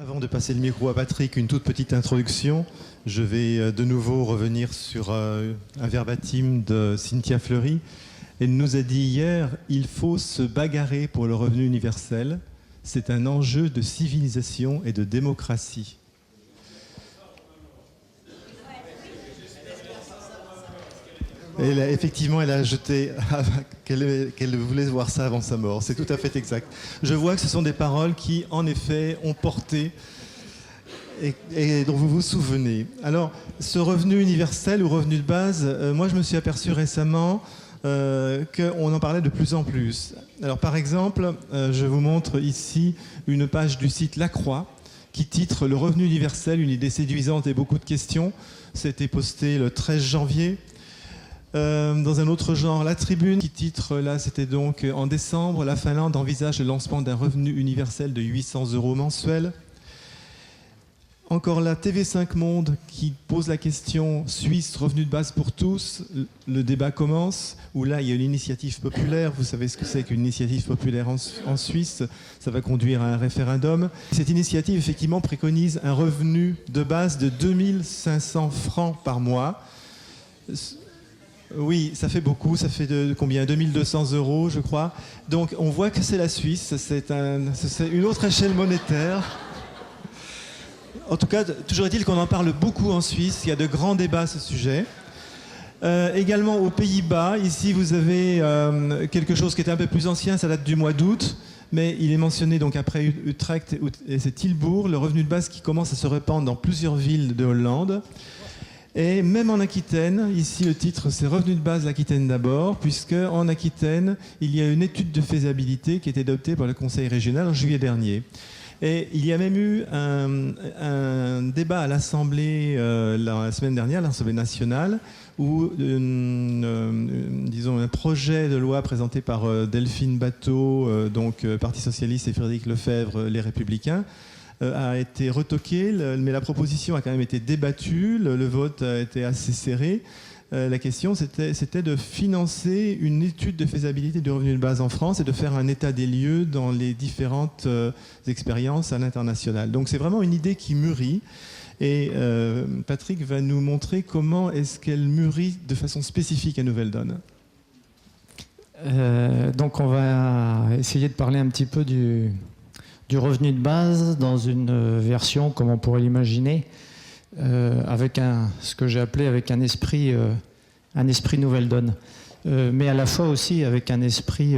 Avant de passer le micro à Patrick, une toute petite introduction. Je vais de nouveau revenir sur un verbatim de Cynthia Fleury. Elle nous a dit hier, il faut se bagarrer pour le revenu universel. C'est un enjeu de civilisation et de démocratie. Effectivement, elle a ajouté qu'elle voulait voir ça avant sa mort. C'est tout à fait exact. Je vois que ce sont des paroles qui, en effet, ont porté et dont vous vous souvenez. Alors, ce revenu universel ou revenu de base, moi, je me suis aperçu récemment qu'on en parlait de plus en plus. Alors, par exemple, je vous montre ici une page du site La Croix qui titre « Le revenu universel, une idée séduisante et beaucoup de questions ». C'était posté le 13 janvier. Dans un autre genre, La Tribune, qui titre, là c'était donc en décembre, la Finlande envisage le lancement d'un revenu universel de 800 € mensuels. Encore la TV5 Monde qui pose la question Suisse, revenu de base pour tous. Le débat commence, où là il y a une initiative populaire. Vous savez ce que c'est qu'une initiative populaire en Suisse. Ça va conduire à un référendum. Cette initiative effectivement préconise un revenu de base de 2500 francs par mois. Oui, ça fait beaucoup, ça fait combien 2200 €, je crois. Donc on voit que c'est la Suisse, c'est une autre échelle monétaire. En tout cas, toujours est-il qu'on en parle beaucoup en Suisse, il y a de grands débats à ce sujet. Également aux Pays-Bas, ici vous avez quelque chose qui est un peu plus ancien, ça date du mois d'août, mais il est mentionné donc après Utrecht et c'est Tilbourg, le revenu de base qui commence à se répandre dans plusieurs villes de Hollande. Et même en Aquitaine, ici le titre c'est Revenu de base l'Aquitaine d'abord, puisque en Aquitaine, il y a une étude de faisabilité qui a été adoptée par le Conseil régional en juillet dernier. Et il y a même eu un débat à l'Assemblée la semaine dernière, l'Assemblée nationale, où disons, un projet de loi présenté par Delphine Batho, donc Parti socialiste, et Frédéric Lefebvre, les Républicains, a été retoqué, mais la proposition a quand même été débattue, le vote a été assez serré. La question, c'était de financer une étude de faisabilité du revenu de base en France et de faire un état des lieux dans les différentes expériences à l'international. Donc c'est vraiment une idée qui mûrit. Et Patrick va nous montrer comment est-ce qu'elle mûrit de façon spécifique à Nouvelle Donne. Donc on va essayer de parler un petit peu du revenu de base dans une version, comme on pourrait l'imaginer, avec ce que j'ai appelé avec un esprit Nouvelle Donne, mais à la fois aussi avec un esprit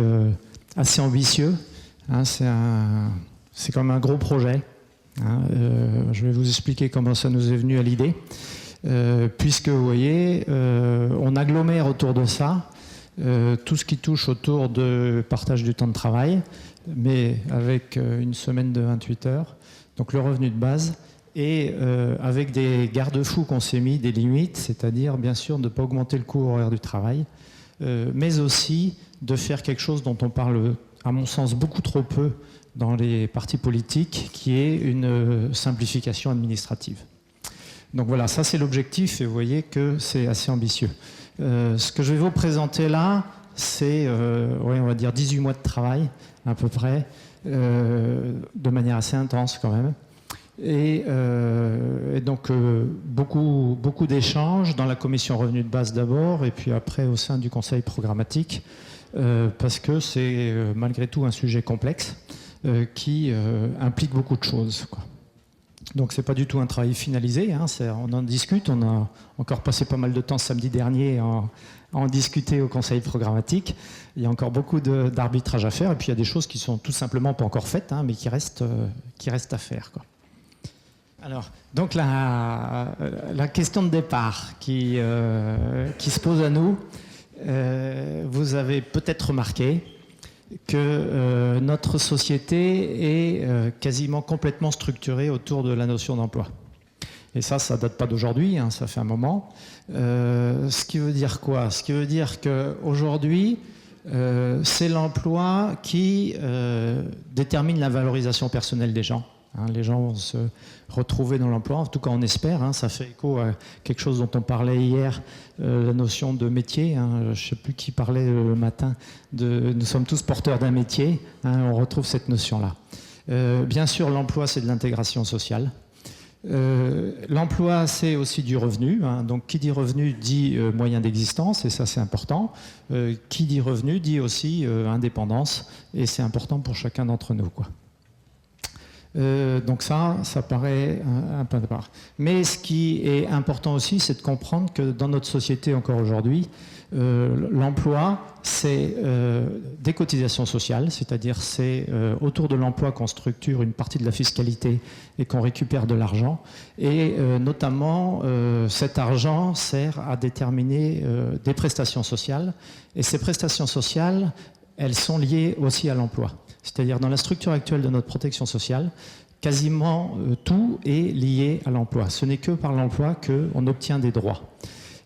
assez ambitieux. Hein, c'est comme un gros projet. Hein, je vais vous expliquer comment ça nous est venu à l'idée, puisque vous voyez, on agglomère autour de ça tout ce qui touche autour de partage du temps de travail, mais avec une semaine de 28 heures, donc le revenu de base, et avec des garde-fous qu'on s'est mis, des limites, c'est-à-dire bien sûr de ne pas augmenter le coût horaire du travail, mais aussi de faire quelque chose dont on parle, à mon sens, beaucoup trop peu dans les partis politiques, qui est une simplification administrative. Donc voilà, ça c'est l'objectif, et vous voyez que c'est assez ambitieux. Ce que je vais vous présenter là, c'est, on va dire 18 mois de travail, à peu près, de manière assez intense quand même. Et donc, beaucoup d'échanges dans la commission revenu de base d'abord, et puis après au sein du conseil programmatique, parce que c'est malgré tout un sujet complexe qui implique beaucoup de choses, quoi. Donc c'est pas du tout un travail finalisé, hein, on en discute, on a encore passé pas mal de temps samedi dernier à en discuter au conseil programmatique. Il y a encore beaucoup d'arbitrage à faire, et puis il y a des choses qui sont tout simplement pas encore faites, hein, mais qui restent à faire, quoi. Alors, donc la question de départ qui se pose à nous, vous avez peut-être remarqué que notre société est quasiment complètement structurée autour de la notion d'emploi. Et ça date pas d'aujourd'hui, hein, ça fait un moment. Ce qui veut dire quoi? Ce qui veut dire qu'aujourd'hui, c'est l'emploi qui détermine la valorisation personnelle des gens. Hein, les gens vont se retrouver dans l'emploi, en tout cas on espère, hein, ça fait écho à quelque chose dont on parlait hier, la notion de métier, hein, je ne sais plus qui parlait le matin, nous sommes tous porteurs d'un métier, hein, on retrouve cette notion-là. Bien sûr, l'emploi, c'est de l'intégration sociale. L'emploi, c'est aussi du revenu. Donc, qui dit revenu dit moyen d'existence, et ça, c'est important. Qui dit revenu dit aussi indépendance, et c'est important pour chacun d'entre nous, quoi. Donc ça paraît un peu de part. Mais ce qui est important aussi, c'est de comprendre que dans notre société encore aujourd'hui, l'emploi, c'est des cotisations sociales, c'est-à-dire c'est autour de l'emploi qu'on structure une partie de la fiscalité et qu'on récupère de l'argent. Et notamment, cet argent sert à déterminer des prestations sociales. Et ces prestations sociales, elles sont liées aussi à l'emploi. C'est-à-dire dans la structure actuelle de notre protection sociale, quasiment tout est lié à l'emploi. Ce n'est que par l'emploi qu'on obtient des droits.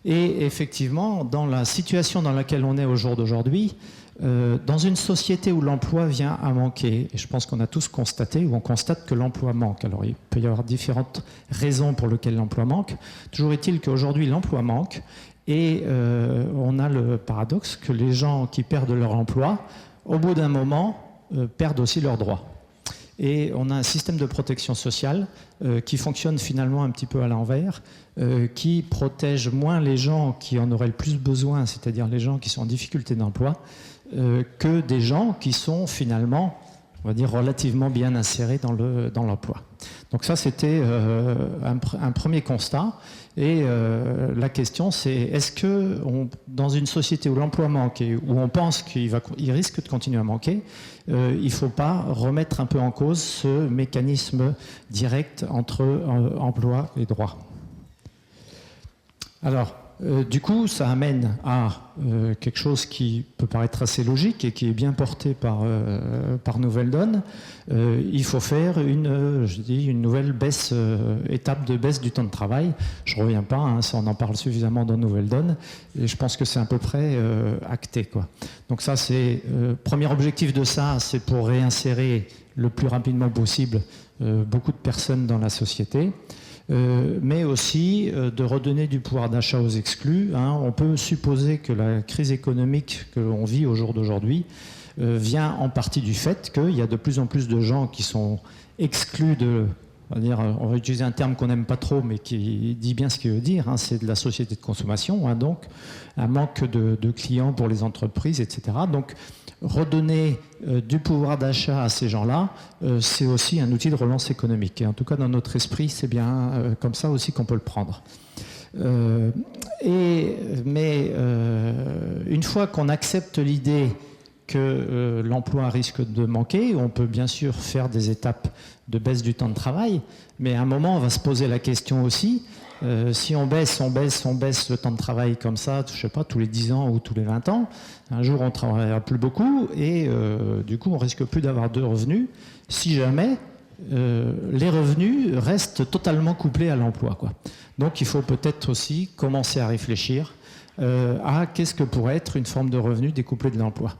Et effectivement, dans la situation dans laquelle on est au jour d'aujourd'hui, dans une société où l'emploi vient à manquer, et je pense qu'on a tous constaté, ou on constate que l'emploi manque. Alors il peut y avoir différentes raisons pour lesquelles l'emploi manque. Toujours est-il qu'aujourd'hui l'emploi manque, et on a le paradoxe que les gens qui perdent leur emploi, au bout d'un moment, perdent aussi leurs droits. Et on a un système de protection sociale qui fonctionne finalement un petit peu à l'envers, qui protège moins les gens qui en auraient le plus besoin, c'est-à-dire les gens qui sont en difficulté d'emploi, que des gens qui sont finalement, on va dire, relativement bien insérés dans l'emploi. Donc ça, c'était un premier constat. Et la question, c'est est-ce que dans une société où l'emploi manque et où on pense qu'il risque de continuer à manquer, il ne faut pas remettre un peu en cause ce mécanisme direct entre emploi et droit. Alors, du coup, ça amène à quelque chose qui peut paraître assez logique et qui est bien porté par Nouvelle Donne. Il faut faire une nouvelle étape de baisse du temps de travail. Je ne reviens pas, ça on en parle suffisamment dans Nouvelle Donne, et je pense que c'est à peu près acté, quoi. Donc ça, c'est premier objectif de ça, c'est pour réinsérer le plus rapidement possible beaucoup de personnes dans la société. Mais aussi de redonner du pouvoir d'achat aux exclus. On peut supposer que la crise économique que l'on vit au jour d'aujourd'hui vient en partie du fait qu'il y a de plus en plus de gens qui sont exclus de, on va utiliser un terme qu'on n'aime pas trop, mais qui dit bien ce qu'il veut dire, c'est de la société de consommation, donc un manque de clients pour les entreprises, etc. Donc redonner du pouvoir d'achat à ces gens-là, c'est aussi un outil de relance économique. Et en tout cas, dans notre esprit, c'est bien comme ça aussi qu'on peut le prendre. Mais une fois qu'on accepte l'idée que l'emploi risque de manquer, on peut bien sûr faire des étapes de baisse du temps de travail, mais à un moment, on va se poser la question aussi, si on baisse le temps de travail comme ça, je sais pas, tous les 10 ans ou tous les 20 ans, un jour on ne travaillera plus beaucoup et du coup on risque plus d'avoir de revenus si jamais les revenus restent totalement couplés à l'emploi, quoi. Donc il faut peut-être aussi commencer à réfléchir à qu'est-ce que pourrait être une forme de revenu découplé de l'emploi.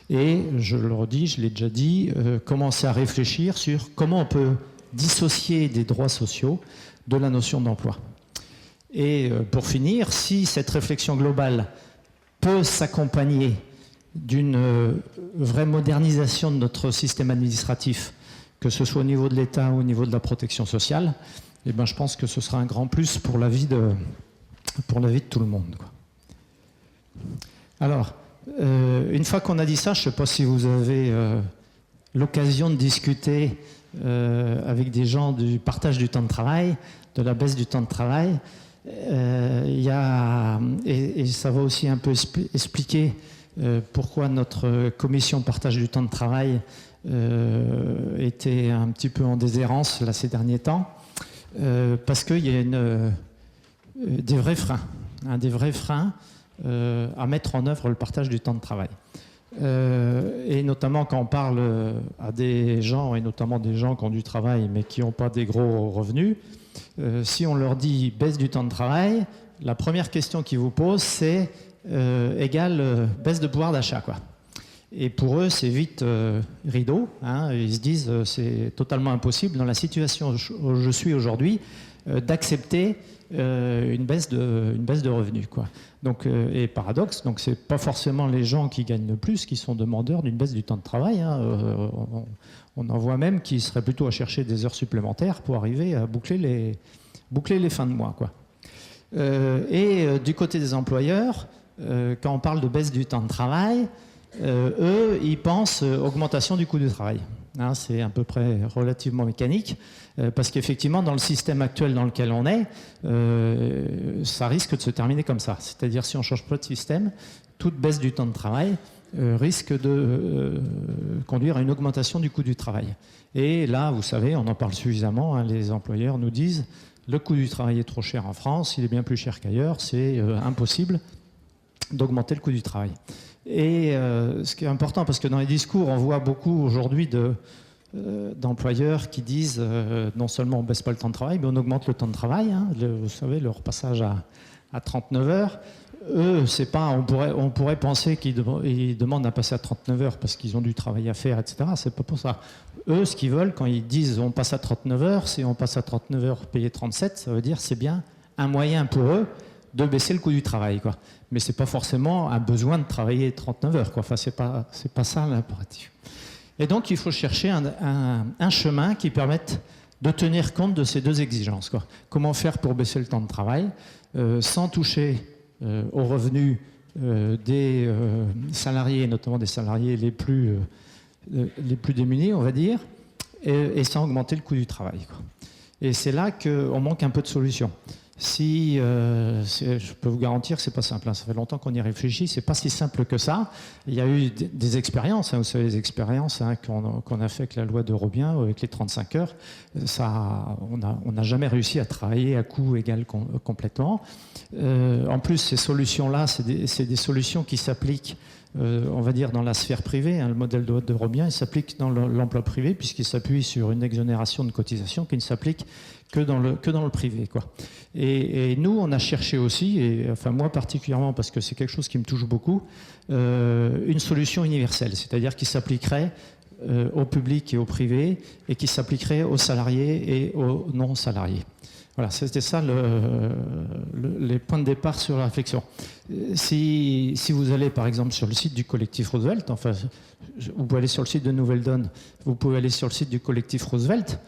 Et je le redis, je l'ai déjà dit, commencer à réfléchir sur comment on peut dissocier des droits sociaux de la notion d'emploi. Et pour finir, si cette réflexion globale peut s'accompagner d'une vraie modernisation de notre système administratif, que ce soit au niveau de l'État ou au niveau de la protection sociale, eh ben, je pense que ce sera un grand plus pour la vie de tout le monde, quoi. Alors, une fois qu'on a dit ça, je ne sais pas si vous avez l'occasion de discuter avec des gens du partage du temps de travail, de la baisse du temps de travail. Et ça va aussi un peu expliquer pourquoi notre commission partage du temps de travail était un petit peu en déshérence là, ces derniers temps, parce qu'il y a des vrais freins à mettre en œuvre le partage du temps de travail. Et notamment quand on parle à des gens, et notamment des gens qui ont du travail mais qui n'ont pas des gros revenus, si on leur dit baisse du temps de travail, la première question qu'ils vous posent, c'est égale baisse de pouvoir d'achat, quoi. Et pour eux, c'est vite rideau. Ils se disent c'est totalement impossible. Dans la situation où je suis aujourd'hui, d'accepter une baisse de revenus, quoi. Donc, et paradoxe, donc c'est pas forcément les gens qui gagnent le plus qui sont demandeurs d'une baisse du temps de travail, hein. On en voit même qui seraient plutôt à chercher des heures supplémentaires pour arriver à boucler les fins de mois, quoi. Du côté des employeurs, quand on parle de baisse du temps de travail, eux, ils pensent augmentation du coût du travail. Hein, c'est à peu près relativement mécanique, parce qu'effectivement, dans le système actuel dans lequel on est, ça risque de se terminer comme ça. C'est-à-dire, si on ne change pas de système, toute baisse du temps de travail risque de conduire à une augmentation du coût du travail. Et là, vous savez, on en parle suffisamment, hein, les employeurs nous disent le coût du travail est trop cher en France, il est bien plus cher qu'ailleurs, c'est impossible d'augmenter le coût du travail. Et ce qui est important, parce que dans les discours, on voit beaucoup aujourd'hui d'employeurs qui disent non seulement on ne baisse pas le temps de travail, mais on augmente le temps de travail. Hein, vous savez, leur passage à 39 heures. Eux, c'est pas, on pourrait penser qu'ils demandent à passer à 39 heures parce qu'ils ont du travail à faire, etc. C'est pas pour ça. Eux, ce qu'ils veulent, quand ils disent on passe à 39 heures, si on passe à 39 heures payé 37, ça veut dire c'est bien un moyen pour eux de baisser le coût du travail, quoi. Mais c'est pas forcément un besoin de travailler 39 heures, quoi. Enfin, c'est pas ça l'impératif. Et donc, il faut chercher un chemin qui permette de tenir compte de ces deux exigences, quoi. Comment faire pour baisser le temps de travail sans toucher aux revenus des salariés, notamment des salariés les plus démunis, on va dire, et sans augmenter le coût du travail, quoi. Et c'est là qu'on manque un peu de solutions. Je peux vous garantir que c'est pas simple, hein. Ça fait longtemps qu'on y réfléchit, c'est pas si simple que ça. Il y a eu des expériences, hein, vous savez, les expériences, hein, qu'on a fait avec la loi de Robien, avec les 35 heures. On n'a jamais réussi à travailler à coût égal complètement. En plus, ces solutions-là, c'est des solutions qui s'appliquent, on va dire, dans la sphère privée, hein. Le modèle de Robien, il s'applique dans l'emploi privé puisqu'il s'appuie sur une exonération de cotisation qui ne s'applique que dans le privé, quoi. Et nous, on a cherché aussi, et enfin moi particulièrement parce que c'est quelque chose qui me touche beaucoup, une solution universelle, c'est-à-dire qui s'appliquerait au public et au privé et qui s'appliquerait aux salariés et aux non-salariés. Voilà, c'était ça les points de départ sur la réflexion. Si vous allez par exemple sur le site du collectif Roosevelt, enfin, vous pouvez aller sur le site de Nouvelle Donne, vous pouvez aller sur le site du collectif Roosevelt,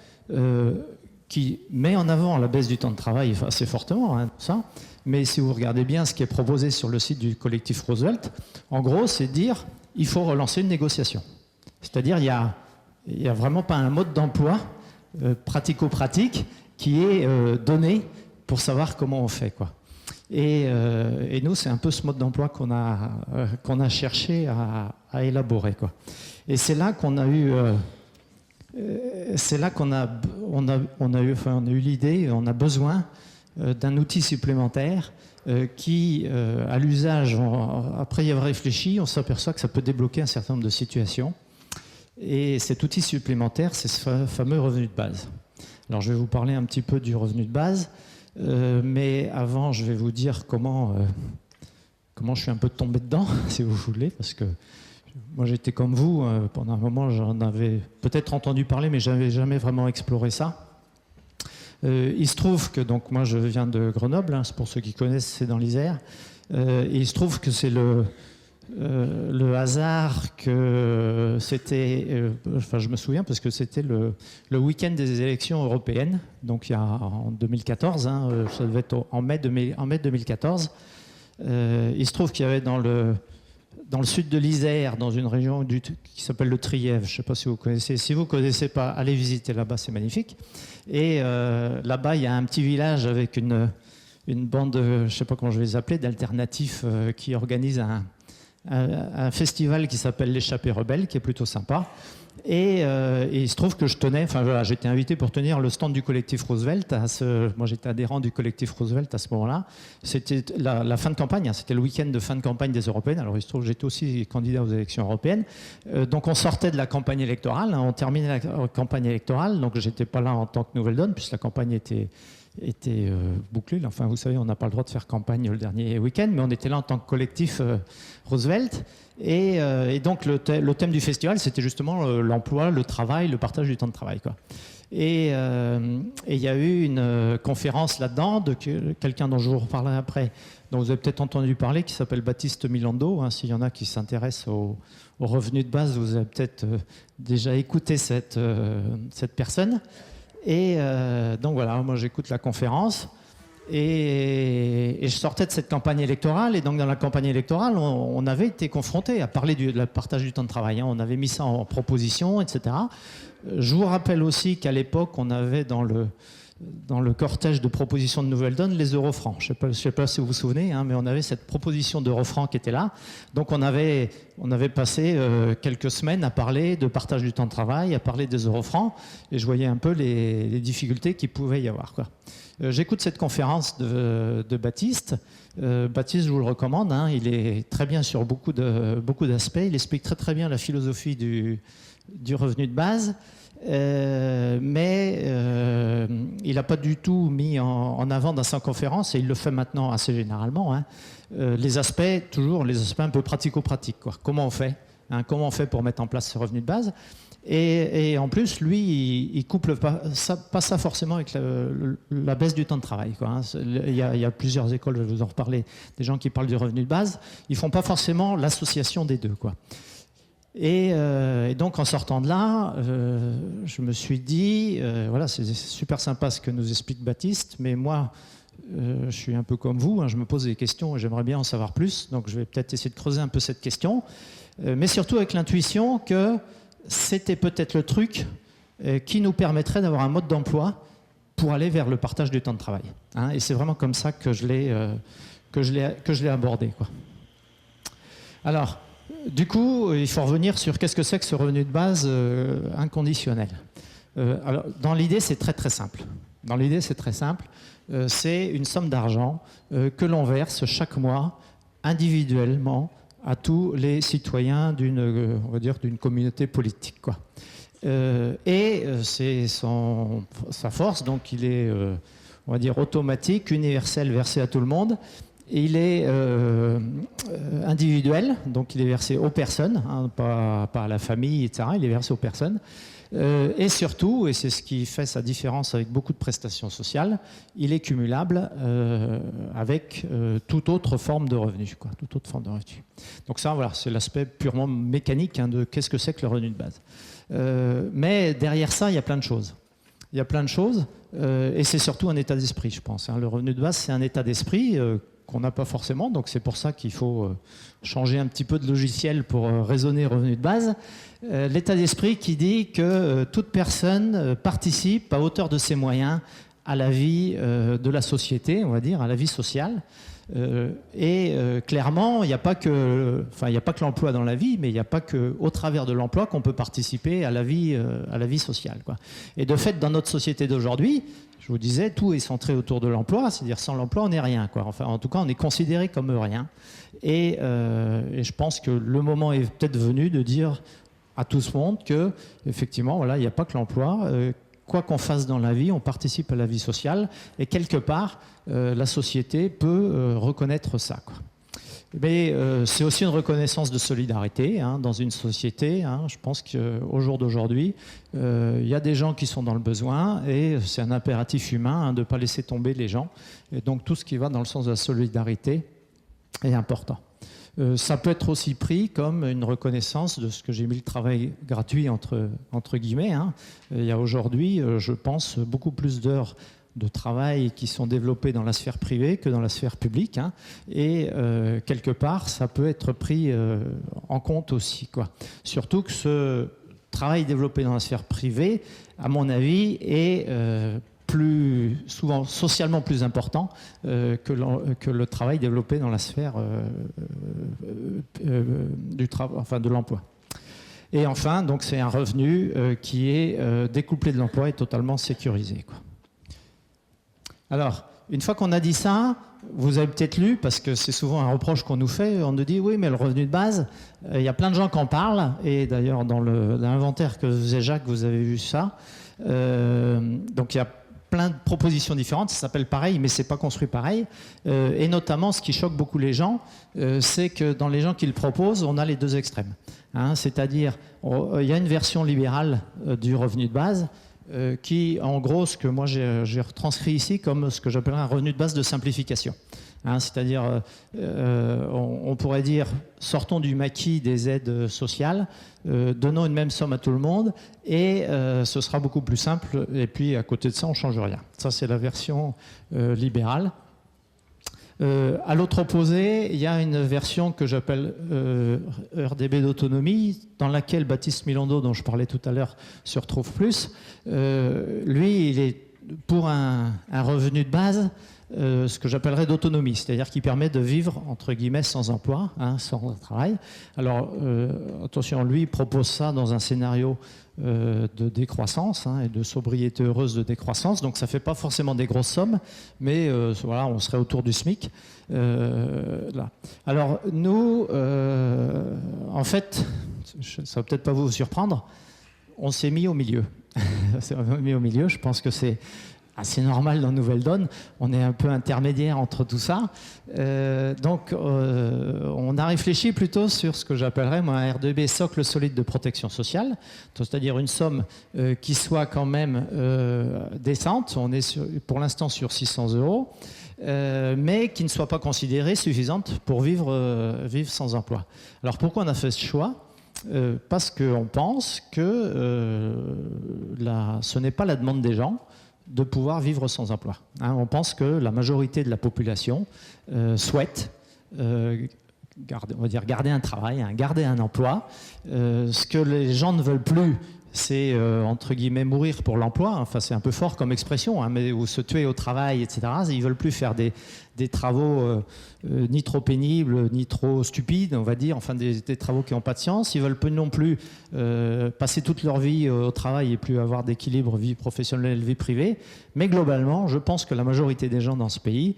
qui met en avant la baisse du temps de travail assez fortement, hein, ça. Mais si vous regardez bien ce qui est proposé sur le site du collectif Roosevelt, en gros, c'est dire il faut relancer une négociation. C'est-à-dire il y a vraiment pas un mode d'emploi pratico-pratique qui est donné pour savoir comment on fait, quoi. Et nous, c'est un peu ce mode d'emploi qu'on a cherché à élaborer, quoi. Et c'est là qu'on a eu eu l'idée, on a besoin d'un outil supplémentaire qui, à l'usage, après y avoir réfléchi, on s'aperçoit que ça peut débloquer un certain nombre de situations. Et cet outil supplémentaire, c'est ce fameux revenu de base. Alors, je vais vous parler un petit peu du revenu de base, mais avant, je vais vous dire comment je suis un peu tombé dedans, si vous voulez, parce que moi, j'étais comme vous, pendant un moment, j'en avais peut-être entendu parler, mais je n'avais jamais vraiment exploré ça. Il se trouve que, donc moi, je viens de Grenoble, hein, c'est pour ceux qui connaissent, c'est dans l'Isère, et il se trouve que c'est le hasard que c'était, enfin je me souviens parce que c'était le week-end des élections européennes, donc il y a en 2014, hein, ça devait être en mai 2014. Il se trouve qu'il y avait dans le sud de l'Isère, dans une région qui s'appelle le Trièves, je ne sais pas si vous connaissez. Si vous ne connaissez pas, allez visiter là-bas, c'est magnifique. Et là-bas, il y a un petit village avec une bande, je ne sais pas comment je vais les appeler, d'alternatifs qui organisent un festival qui s'appelle l'Échappée Rebelle, qui est plutôt sympa. Et il se trouve que j'étais invité pour tenir le stand du collectif Roosevelt. Moi, j'étais adhérent du collectif Roosevelt à ce moment-là. C'était la fin de campagne, hein, c'était le week-end de fin de campagne des Européennes. Alors, il se trouve que j'étais aussi candidat aux élections européennes. Donc, on sortait de la campagne électorale, hein, on terminait la campagne électorale. Donc, j'étais pas là en tant que Nouvelle Donne, puisque la campagne était était bouclée. Enfin, vous savez, on n'a pas le droit de faire campagne le dernier week-end, mais on était là en tant que collectif Roosevelt. Et donc, le thème du festival, c'était justement l'emploi, le travail, le partage du temps de travail, quoi. Et il y a eu une conférence là-dedans de quelqu'un dont je vous reparlerai après, dont vous avez peut-être entendu parler, qui s'appelle Baptiste Milando. Hein, s'il y en a qui s'intéressent aux revenus de base, vous avez peut-être déjà écouté cette personne. Et donc voilà, moi j'écoute la conférence. Et je sortais de cette campagne électorale, et donc dans la campagne électorale, on avait été confronté à parler de la partage du temps de travail. Hein. On avait mis ça en proposition, etc. Je vous rappelle aussi qu'à l'époque, on avait dans le cortège de propositions de Nouvelle Donne les eurofrancs. Je ne sais pas si vous vous souvenez, hein, mais on avait cette proposition d'eurofrancs qui était là. Donc on avait passé quelques semaines à parler de partage du temps de travail, à parler des eurofrancs, et je voyais un peu les difficultés qu'il pouvait y avoir, quoi. J'écoute cette conférence de Baptiste. Baptiste, je vous le recommande, hein, il est très bien sur beaucoup d'aspects. Il explique très très bien la philosophie du revenu de base, mais il n'a pas du tout mis en avant dans sa conférence, et il le fait maintenant assez généralement, hein, les aspects un peu pratico-pratiques, quoi. Comment on fait, hein, comment on fait pour mettre en place ce revenu de base. Et en plus, lui, il couple pas ça forcément avec la baisse du temps de travail, quoi, hein. Il y a plusieurs écoles, je vais vous en reparler, des gens qui parlent du revenu de base. Ils font pas forcément l'association des deux, quoi. Et donc, en sortant de là, je me suis dit, voilà, c'est super sympa ce que nous explique Baptiste, mais moi, je suis un peu comme vous, hein, je me pose des questions et j'aimerais bien en savoir plus. Donc, je vais peut-être essayer de creuser un peu cette question, mais surtout avec l'intuition que c'était peut-être le truc qui nous permettrait d'avoir un mode d'emploi pour aller vers le partage du temps de travail, hein. Et c'est vraiment comme ça que je l'ai abordé, quoi. Alors, du coup, il faut revenir sur qu'est-ce que c'est que ce revenu de base inconditionnel. Alors, dans l'idée, c'est très très simple. C'est une somme d'argent que l'on verse chaque mois individuellement à tous les citoyens d'une communauté politique, quoi. Et c'est sa force, donc il est, on va dire, automatique, universel, versé à tout le monde. Et il est individuel, donc il est versé aux personnes, hein, pas à la famille, etc. Il est versé aux personnes. Et surtout, et c'est ce qui fait sa différence avec beaucoup de prestations sociales, il est cumulable avec toute autre forme de revenu, quoi, toute autre forme de revenu. Donc ça, voilà, c'est l'aspect purement mécanique, hein, de qu'est-ce que c'est que le revenu de base. Mais derrière ça, il y a plein de choses. Et c'est surtout un état d'esprit, je pense, hein. Le revenu de base, c'est un état d'esprit qu'on n'a pas forcément, donc c'est pour ça qu'il faut changer un petit peu de logiciel pour raisonner revenu de base. L'état d'esprit qui dit que toute personne participe à hauteur de ses moyens à la vie de la société, on va dire, à la vie sociale. Clairement, il n'y a pas que l'emploi dans la vie, mais il n'y a pas qu'au travers de l'emploi qu'on peut participer à la vie sociale, quoi. Et de fait, dans notre société d'aujourd'hui, je vous disais, tout est centré autour de l'emploi, c'est-à-dire sans l'emploi, on n'est rien, quoi. Enfin, en tout cas, on est considéré comme rien. Et je pense que le moment est peut-être venu de dire à tout ce monde que, effectivement, voilà, il n'y a pas que l'emploi. Quoi qu'on fasse dans la vie, on participe à la vie sociale. Et quelque part, la société peut reconnaître ça, quoi. Mais c'est aussi une reconnaissance de solidarité, hein, dans une société, hein. Je pense qu'au jour d'aujourd'hui, il y a des gens qui sont dans le besoin, et c'est un impératif humain, hein, de ne pas laisser tomber les gens. Et donc tout ce qui va dans le sens de la solidarité est important. Ça peut être aussi pris comme une reconnaissance de ce que j'ai mis le travail gratuit entre guillemets, hein. Il y a aujourd'hui, je pense, beaucoup plus d'heures de travail qui sont développés dans la sphère privée que dans la sphère publique, hein. Et quelque part, ça peut être pris en compte aussi, quoi. Surtout que ce travail développé dans la sphère privée, à mon avis, est plus souvent socialement plus important que le travail développé dans la sphère de l'emploi. Et enfin, donc c'est un revenu qui est découplé de l'emploi et totalement sécurisé, quoi. Alors, une fois qu'on a dit ça, vous avez peut-être lu, parce que c'est souvent un reproche qu'on nous fait, on nous dit oui, mais le revenu de base, il y a plein de gens qui en parlent, et d'ailleurs dans l'inventaire que faisait Jacques, vous avez vu ça. Donc il y a plein de propositions différentes, ça s'appelle pareil, mais c'est pas construit pareil. Et notamment, ce qui choque beaucoup les gens, c'est que dans les gens qui le proposent, on a les deux extrêmes. Hein, c'est-à-dire, il y a une version libérale du revenu de base qui, en gros, ce que moi j'ai retranscrit ici comme ce que j'appellerais un revenu de base de simplification. Hein, c'est-à-dire, on pourrait dire, sortons du maquis des aides sociales, donnons une même somme à tout le monde, et ce sera beaucoup plus simple, et puis à côté de ça, on ne change rien. Ça, c'est la version libérale. À l'autre opposé, il y a une version que j'appelle RDB d'autonomie, dans laquelle Baptiste Milando, dont je parlais tout à l'heure, se retrouve plus. Lui, il est pour un revenu de base, ce que j'appellerais d'autonomie, c'est-à-dire qui permet de vivre, entre guillemets, sans emploi, hein, sans travail. Alors, attention, lui, il propose ça dans un scénario de décroissance et de sobriété heureuse de décroissance, donc ça ne fait pas forcément des grosses sommes, mais voilà, on serait autour du SMIC. Là. Alors, nous, en fait, ça ne va peut-être pas vous surprendre, on s'est mis au milieu. Je pense que c'est assez normal dans Nouvelle Donne, on est un peu intermédiaire entre tout ça. Donc on a réfléchi plutôt sur ce que j'appellerais moi, un RDB socle solide de protection sociale, c'est-à-dire une somme qui soit quand même décente, on est pour l'instant sur 600 €, mais qui ne soit pas considérée suffisante pour vivre sans emploi. Alors pourquoi on a fait ce choix ? Parce qu'on pense que ce n'est pas la demande des gens de pouvoir vivre sans emploi. Hein, on pense que la majorité de la population souhaite garder un travail, garder un emploi. Ce que les gens ne veulent plus, c'est entre guillemets mourir pour l'emploi. Enfin, c'est un peu fort comme expression, hein, mais ou se tuer au travail, etc. Ils veulent plus faire des travaux ni trop pénibles, ni trop stupides, on va dire, enfin des travaux qui n'ont pas de sens. Ils veulent pas non plus passer toute leur vie au travail et plus avoir d'équilibre vie professionnelle, vie privée. Mais globalement, je pense que la majorité des gens dans ce pays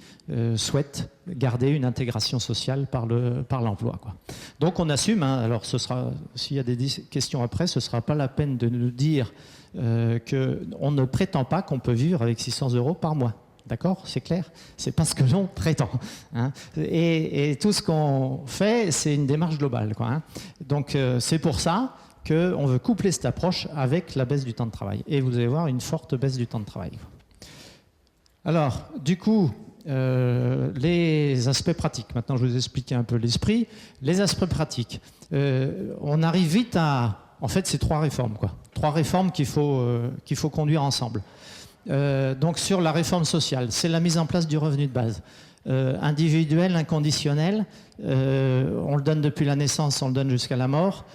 souhaitent garder une intégration sociale par l'emploi, quoi. Donc on assume, hein, alors s'il y a des questions après, ce ne sera pas la peine de nous dire qu'on ne prétend pas qu'on peut vivre avec 600 € par mois. D'accord ? C'est clair ? C'est pas ce que l'on prétend. Hein. Et tout ce qu'on fait, c'est une démarche globale, quoi, hein. Donc c'est pour ça qu'on veut coupler cette approche avec la baisse du temps de travail. Et vous allez voir une forte baisse du temps de travail. Alors, du coup, les aspects pratiques. Maintenant, je vais vous expliquer un peu l'esprit. Les aspects pratiques. On arrive vite à... En fait, c'est 3 réformes, quoi. 3 réformes qu'il faut conduire ensemble. Donc sur la réforme sociale, c'est la mise en place du revenu de base. Individuel, inconditionnel, on le donne depuis la naissance, on le donne jusqu'à la mort.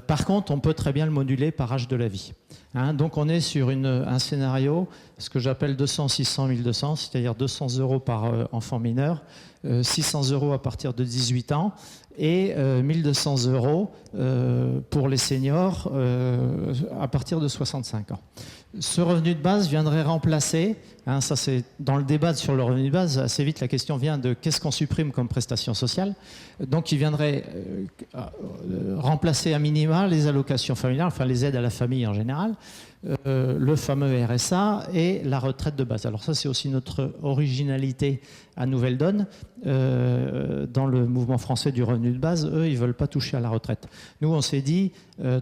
Par contre, on peut très bien le moduler par âge de la vie. Hein, donc on est sur un scénario, ce que j'appelle 200, 600, 1200, c'est-à-dire 200 € par enfant mineur, 600 € à partir de 18 ans et 1200 € pour les seniors à partir de 65 ans. Ce revenu de base viendrait remplacer, hein, ça c'est dans le débat sur le revenu de base, assez vite la question vient de qu'est-ce qu'on supprime comme prestation sociale. Donc il viendrait remplacer à minima les allocations familiales, enfin les aides à la famille en général, le fameux RSA et la retraite de base. Alors ça c'est aussi notre originalité à Nouvelle Donne. Dans le mouvement français du revenu de base, eux ils ne veulent pas toucher à la retraite. Nous on s'est dit,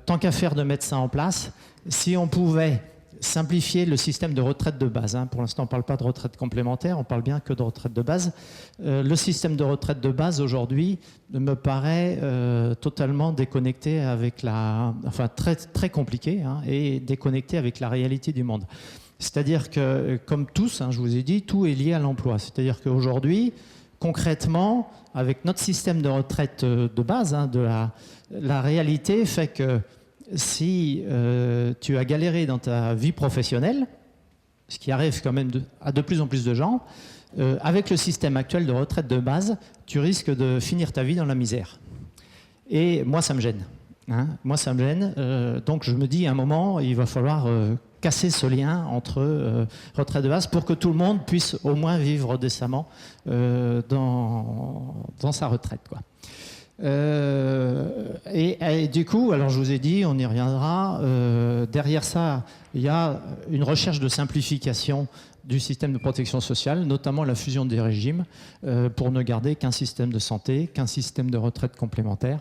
tant qu'à faire de mettre ça en place, si on pouvait simplifier le système de retraite de base. Hein. Pour l'instant, on ne parle pas de retraite complémentaire, on parle bien que de retraite de base. Le système de retraite de base, aujourd'hui, me paraît totalement déconnecté avec enfin, très, très compliqué, hein, et déconnecté avec la réalité du monde. C'est-à-dire que, comme tous, hein, je vous ai dit, tout est lié à l'emploi. C'est-à-dire qu'aujourd'hui, concrètement, avec notre système de retraite de base, hein, la réalité fait que si tu as galéré dans ta vie professionnelle, ce qui arrive quand même à de plus en plus de gens, avec le système actuel de retraite de base, tu risques de finir ta vie dans la misère. Et moi, ça me gêne. Hein, moi, ça me gêne. Donc, je me dis, à un moment, il va falloir casser ce lien entre retraite de base pour que tout le monde puisse au moins vivre décemment dans sa retraite, quoi. Et du coup, alors je vous ai dit, on y reviendra, derrière ça, il y a une recherche de simplification du système de protection sociale, notamment la fusion des régimes, pour ne garder qu'un système de santé, qu'un système de retraite complémentaire.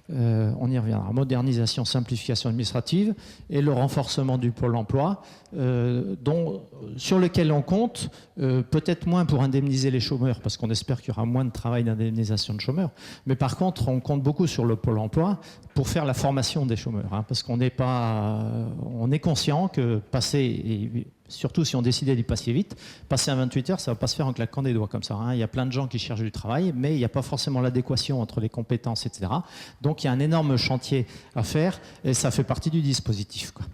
On y reviendra. Modernisation, simplification administrative et le renforcement du pôle emploi, sur lequel on compte, peut-être moins pour indemniser les chômeurs, parce qu'on espère qu'il y aura moins de travail d'indemnisation de chômeurs, mais par contre, on compte beaucoup sur le pôle emploi pour faire la formation des chômeurs, hein, parce qu'on n'est pas, on est conscient que passer, et surtout si on décidait d'y passer vite, passer à 28 heures, ça ne va pas se faire en claquant des doigts comme ça, hein. Il y a plein de gens qui cherchent du travail, mais il n'y a pas forcément l'adéquation entre les compétences, etc. Donc il y a un énorme chantier à faire, et ça fait partie du dispositif, quoi.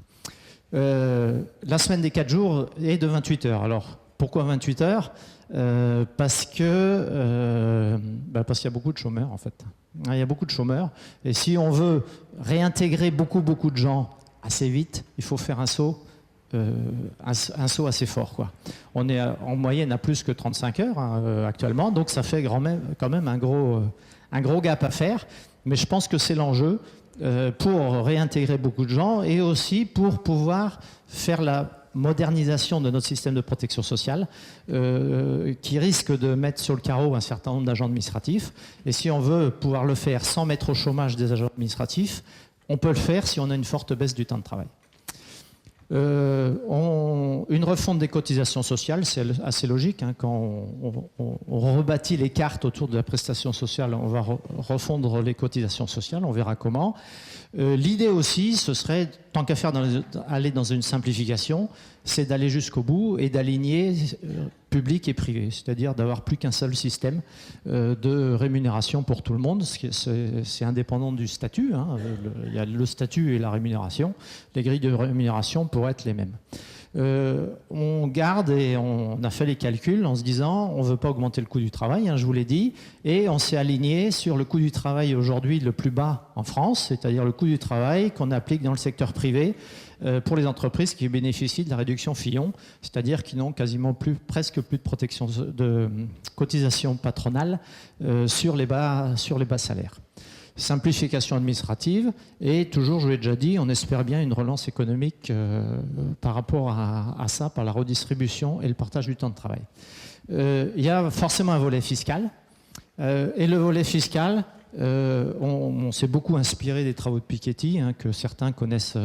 La semaine des 4 jours est de 28 heures. Alors, pourquoi 28 heures ? Parce qu'il y a beaucoup de chômeurs, en fait. Il y a beaucoup de chômeurs. Et si on veut réintégrer beaucoup de gens assez vite, il faut faire un saut assez fort, quoi. On est en moyenne à plus que 35 heures, hein, actuellement. Donc, ça fait quand même un gros gap à faire. Mais je pense que c'est l'enjeu. Pour réintégrer beaucoup de gens et aussi pour pouvoir faire la modernisation de notre système de protection sociale qui risque de mettre sur le carreau un certain nombre d'agents administratifs. Et si on veut pouvoir le faire sans mettre au chômage des agents administratifs, on peut le faire si on a une forte baisse du temps de travail. Une refonte des cotisations sociales, c'est assez logique, hein, quand on rebâtit les cartes autour de la prestation sociale, on va refondre les cotisations sociales, on verra comment. L'idée aussi, ce serait, tant qu'à faire aller dans une simplification, c'est d'aller jusqu'au bout et d'aligner public et privé, c'est-à-dire d'avoir plus qu'un seul système de rémunération pour tout le monde. C'est indépendant du statut, hein. Il y a le statut et la rémunération. Les grilles de rémunération pourraient être les mêmes. On garde et on a fait les calculs en se disant on ne veut pas augmenter le coût du travail, hein, je vous l'ai dit, et on s'est aligné sur le coût du travail aujourd'hui le plus bas en France, c'est-à-dire le coût du travail qu'on applique dans le secteur privé pour les entreprises qui bénéficient de la réduction Fillon, c'est-à-dire qui n'ont quasiment presque plus de protection de cotisation patronale sur les bas salaires. Simplification administrative et toujours, je vous l'ai déjà dit, on espère bien une relance économique par rapport à ça, par la redistribution et le partage du temps de travail. Il y a forcément un volet fiscal et le volet fiscal, on s'est beaucoup inspiré des travaux de Piketty, hein, que certains connaissent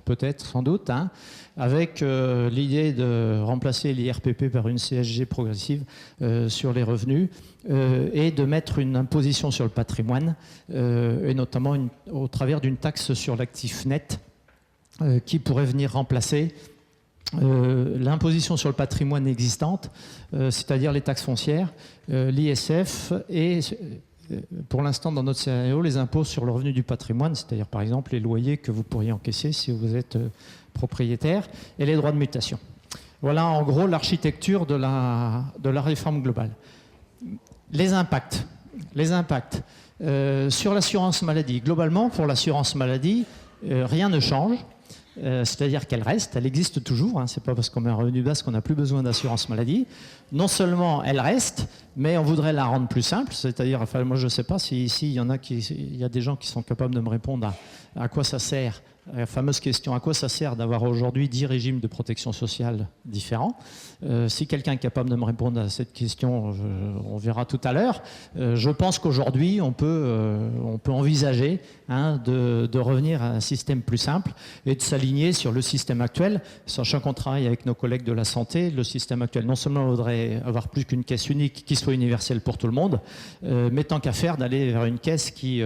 peut-être, sans doute, hein, avec l'idée de remplacer l'IRPP par une CSG progressive sur les revenus et de mettre une imposition sur le patrimoine, et notamment au travers d'une taxe sur l'actif net qui pourrait venir remplacer l'imposition sur le patrimoine existante, c'est-à-dire les taxes foncières, l'ISF et pour l'instant dans notre scénario les impôts sur le revenu du patrimoine, c'est-à-dire par exemple les loyers que vous pourriez encaisser si vous êtes propriétaire et les droits de mutation. Voilà en gros l'architecture de la réforme globale. Les impacts. Sur l'assurance maladie. Globalement, pour l'assurance maladie, rien ne change. C'est-à-dire qu'elle reste, elle existe toujours, hein, c'est pas parce qu'on met un revenu de base qu'on n'a plus besoin d'assurance maladie. Non seulement elle reste, mais on voudrait la rendre plus simple, c'est-à-dire, enfin, moi je ne sais pas si ici il y a des gens qui sont capables de me répondre à quoi ça sert, la fameuse question, à quoi ça sert d'avoir aujourd'hui 10 régimes de protection sociale différents. Si quelqu'un est capable de me répondre à cette question, on verra tout à l'heure. Je pense qu'aujourd'hui, on peut envisager, hein, de revenir à un système plus simple et de s'aligner sur le système actuel, sachant qu'on travaille avec nos collègues de la santé. Le système actuel, non seulement on voudrait avoir plus qu'une caisse unique qui soit universelle pour tout le monde, mais tant qu'à faire, d'aller vers une caisse qui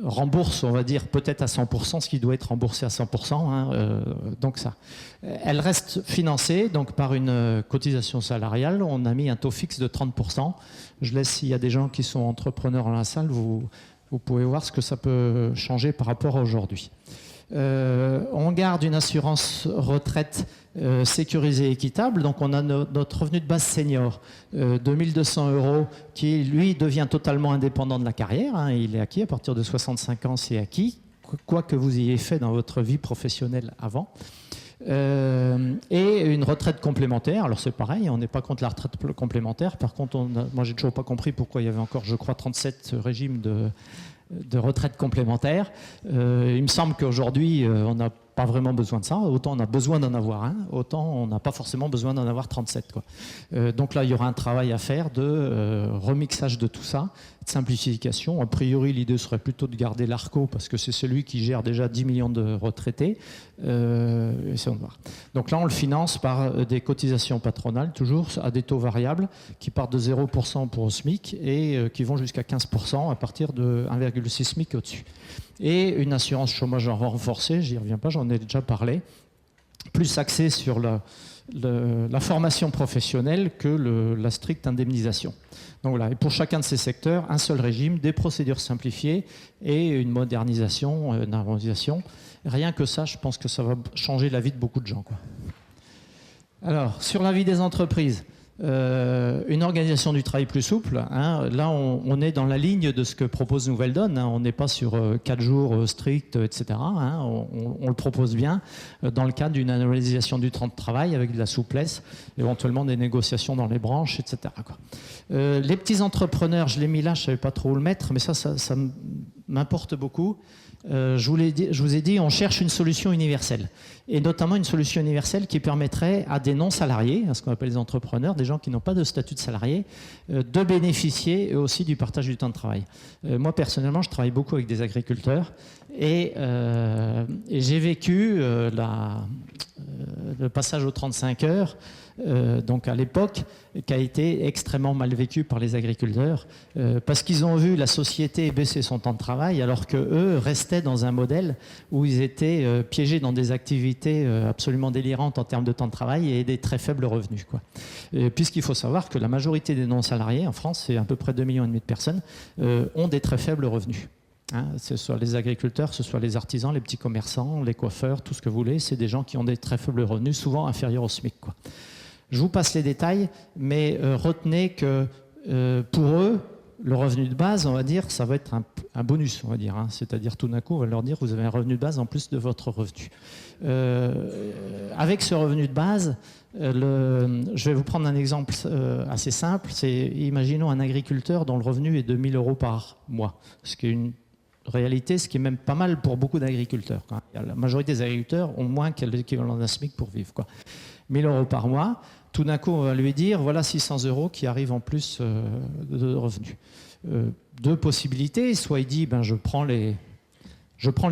rembourse, on va dire, peut-être à 100% ce qui doit être remboursé à 100%. Hein, donc ça. Elle reste financée donc, par une cotisation salariale. On a mis un taux fixe de 30%. Je laisse, s'il y a des gens qui sont entrepreneurs dans la salle, vous pouvez voir ce que ça peut changer par rapport à aujourd'hui. On garde une assurance retraite sécurisée et équitable. Donc on a notre revenu de base senior de 1 200 € qui, lui, devient totalement indépendant de la carrière. Hein, il est acquis à partir de 65 ans, c'est acquis, quoi que vous ayez fait dans votre vie professionnelle avant. Et une retraite complémentaire. Alors c'est pareil, on n'est pas contre la retraite complémentaire. Par contre, moi j'ai toujours pas compris pourquoi il y avait encore, je crois, 37 régimes de retraite complémentaire. Il me semble qu'aujourd'hui, on n'a pas vraiment besoin de ça. Autant on a besoin d'en avoir un, autant on n'a pas forcément besoin d'en avoir 37. Quoi. Donc là, il y aura un travail à faire de remixage de tout ça, de simplification. A priori, l'idée serait plutôt de garder l'ARCO parce que c'est celui qui gère déjà 10 millions de retraités. Essayons de voir. Donc là, on le finance par des cotisations patronales, toujours à des taux variables, qui partent de 0% pour le SMIC et qui vont jusqu'à 15% à partir de 1,6 SMIC au-dessus. Et une assurance chômage renforcée, j'y reviens pas, j'en ai déjà parlé, plus axée sur la formation professionnelle que la stricte indemnisation. Donc voilà, et pour chacun de ces secteurs, un seul régime, des procédures simplifiées et une modernisation, une harmonisation. Rien que ça, je pense que ça va changer la vie de beaucoup de gens, quoi. Alors, sur la vie des entreprises, une organisation du travail plus souple. Hein, là, on est dans la ligne de ce que propose Nouvelle Donne. Hein, on n'est pas sur 4 jours stricts, etc. Hein, on le propose bien dans le cadre d'une annualisation du temps de travail avec de la souplesse, éventuellement des négociations dans les branches, etc. Quoi. Les petits entrepreneurs, je l'ai mis là, je ne savais pas trop où le mettre, mais ça m'importe beaucoup. Je vous ai dit, on cherche une solution universelle, et notamment une solution universelle qui permettrait à des non-salariés, à ce qu'on appelle les entrepreneurs, des gens qui n'ont pas de statut de salarié, de bénéficier eux aussi du partage du temps de travail. Moi, personnellement, je travaille beaucoup avec des agriculteurs, et j'ai vécu le passage aux 35 heures, donc à l'époque, qui a été extrêmement mal vécu par les agriculteurs, parce qu'ils ont vu la société baisser son temps de travail, alors qu'eux restaient dans un modèle où ils étaient piégés dans des activités absolument délirantes en termes de temps de travail et des très faibles revenus, quoi. Puisqu'il faut savoir que la majorité des non-salariés, en France, c'est à peu près 2,5 millions de personnes, ont des très faibles revenus. Hein, ce soit les agriculteurs, ce soit les artisans, les petits commerçants, les coiffeurs, tout ce que vous voulez, c'est des gens qui ont des très faibles revenus, souvent inférieurs au SMIC, quoi. Je vous passe les détails, mais retenez que pour eux, le revenu de base, on va dire, ça va être un bonus, on va dire. Hein. C'est-à-dire, tout d'un coup, on va leur dire que vous avez un revenu de base en plus de votre revenu. Avec ce revenu de base, je vais vous prendre un exemple assez simple. Imaginons un agriculteur dont le revenu est de 1 000 € par mois, ce qui est une réalité, ce qui est même pas mal pour beaucoup d'agriculteurs. La majorité des agriculteurs ont moins que l'équivalent d'un SMIC pour vivre, quoi. 1 000 € par mois. Tout d'un coup, on va lui dire, voilà 600 € qui arrivent en plus de revenus. Deux possibilités. Soit il dit, je prends les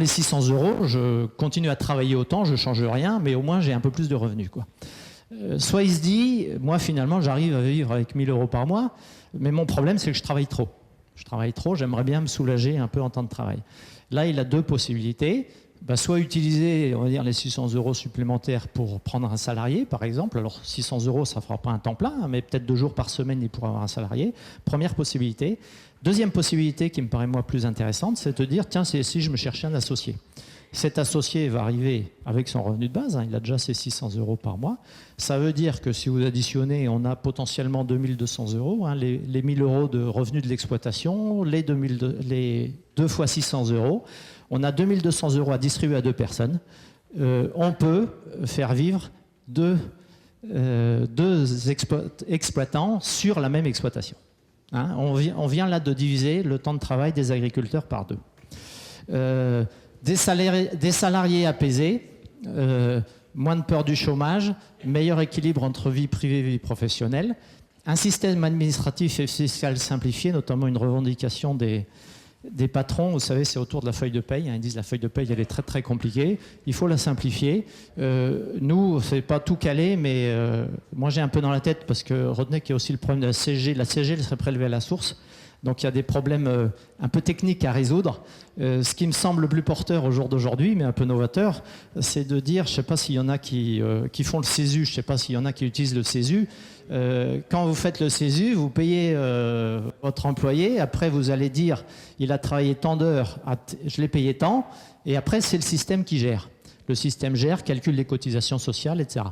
600 €, je continue à travailler autant, je ne change rien, mais au moins j'ai un peu plus de revenus, quoi. Soit il se dit, moi finalement j'arrive à vivre avec 1 000 € par mois, mais mon problème c'est que je travaille trop. Je travaille trop, j'aimerais bien me soulager un peu en temps de travail. Là, il a deux possibilités. Soit utiliser, on va dire, les 600 € supplémentaires pour prendre un salarié, par exemple. Alors 600 €, ça ne fera pas un temps plein, mais peut-être 2 jours par semaine, il pourra avoir un salarié. Première possibilité. Deuxième possibilité qui me paraît moi plus intéressante, c'est de dire, tiens, c'est si je me cherchais un associé. Cet associé va arriver avec son revenu de base, hein, il a déjà ses 600 € par mois. Ça veut dire que si vous additionnez, on a potentiellement 2 200 €, hein, les 1 000 € de revenus de l'exploitation, les 2 fois 600 €. On a 2 200 € à distribuer à 2 personnes. On peut faire vivre deux exploitants sur la même exploitation. Hein, on vient là de diviser le temps de travail des agriculteurs par 2. Des salariés apaisés, moins de peur du chômage, meilleur équilibre entre vie privée et vie professionnelle, un système administratif et fiscal simplifié, notamment une revendication des patrons. Vous savez, c'est autour de la feuille de paye. Hein, ils disent la feuille de paye, elle est très très compliquée. Il faut la simplifier. Nous, c'est pas tout calé, mais moi j'ai un peu dans la tête parce que retenez qu'il y a aussi le problème de la CSG. La CSG, elle serait prélevée à la source. Donc il y a des problèmes un peu techniques à résoudre. Ce qui me semble le plus porteur au jour d'aujourd'hui, mais un peu novateur, c'est de dire, je ne sais pas s'il y en a qui font le CESU, je ne sais pas s'il y en a qui utilisent le CESU. Quand vous faites le CESU, vous payez votre employé, après vous allez dire, il a travaillé tant d'heures, je l'ai payé tant, et après c'est le système qui gère. Le système gère, calcule les cotisations sociales, etc.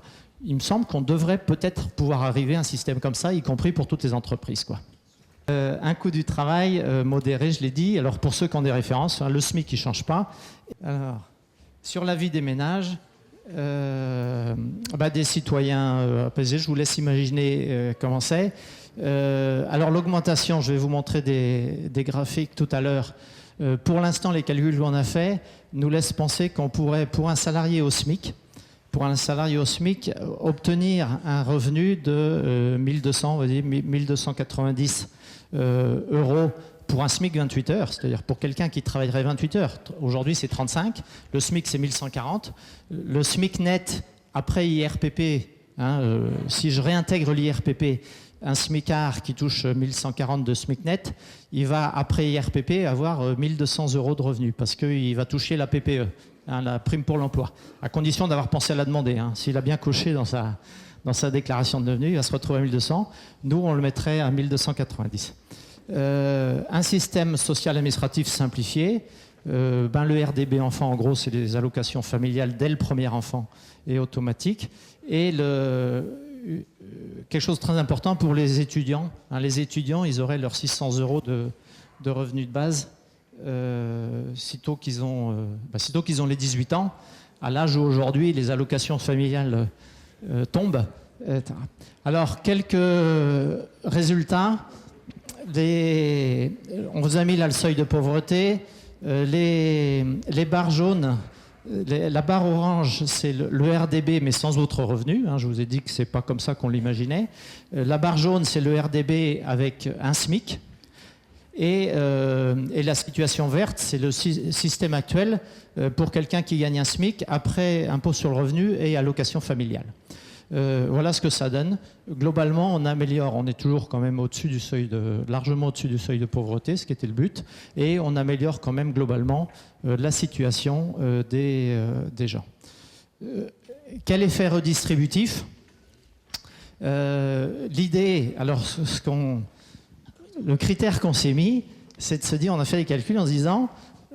Il me semble qu'on devrait peut-être pouvoir arriver à un système comme ça, y compris pour toutes les entreprises, quoi. Un coût du travail modéré, je l'ai dit. Alors pour ceux qui ont des références, le SMIC qui ne change pas. Alors, sur la vie des ménages, des citoyens apaisés. Je vous laisse imaginer comment c'est. Alors l'augmentation, je vais vous montrer des graphiques tout à l'heure. Pour l'instant, les calculs qu'on a faits nous laissent penser qu'on pourrait, pour un salarié au SMIC, obtenir un revenu de 1200, on va dire 1290 euros pour un SMIC 28 heures, c'est-à-dire pour quelqu'un qui travaillerait 28 heures. Aujourd'hui, c'est 35. Le SMIC, c'est 1140. Le SMIC net, après IRPP, si je réintègre l'IRPP, un SMICard qui touche 1140 de SMIC net, il va, après IRPP, avoir 1200 euros de revenus parce qu'il va toucher la PPE, la prime pour l'emploi, à condition d'avoir pensé à la demander. S'il a bien coché dans sa déclaration de revenus, il va se retrouver à 1200. Nous, on le mettrait à 1290. Un système social administratif simplifié. Le RDB enfant, en gros, c'est des allocations familiales dès le premier enfant et automatique. Et quelque chose de très important pour les étudiants. Les étudiants, ils auraient leurs 600 euros de revenus de base sitôt qu'ils ont les 18 ans, à l'âge où aujourd'hui les allocations familiales tombent. Alors, quelques résultats. On vous a mis là le seuil de pauvreté. Les barres jaunes, la barre orange, c'est le RDB, mais sans autre revenu. Je vous ai dit que ce n'est pas comme ça qu'on l'imaginait. La barre jaune, c'est le RDB avec un SMIC. Et la situation verte, c'est le système actuel pour quelqu'un qui gagne un SMIC après impôt sur le revenu et allocation familiale. Voilà ce que ça donne. Globalement, on améliore, on est toujours quand même largement au-dessus du seuil de pauvreté, ce qui était le but, et on améliore quand même globalement la situation des gens. Quel effet redistributif? L'idée, alors le critère qu'on s'est mis, c'est de se dire, on a fait les calculs en se disant,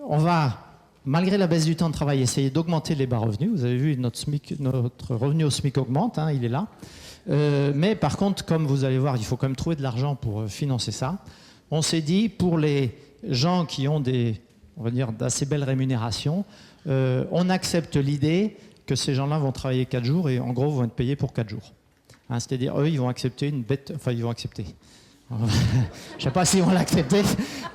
on va, malgré la baisse du temps de travail, essayer d'augmenter les bas revenus. Vous avez vu, notre revenu au SMIC augmente, il est là. Mais par contre, comme vous allez voir, il faut quand même trouver de l'argent pour financer ça. On s'est dit, pour les gens qui ont on va dire, d'assez belles rémunérations, on accepte l'idée que ces gens-là vont travailler 4 jours et en gros vont être payés pour 4 jours. C'est-à-dire, eux, ils vont accepter ils vont accepter. Je ne sais pas s'ils vont l'accepter,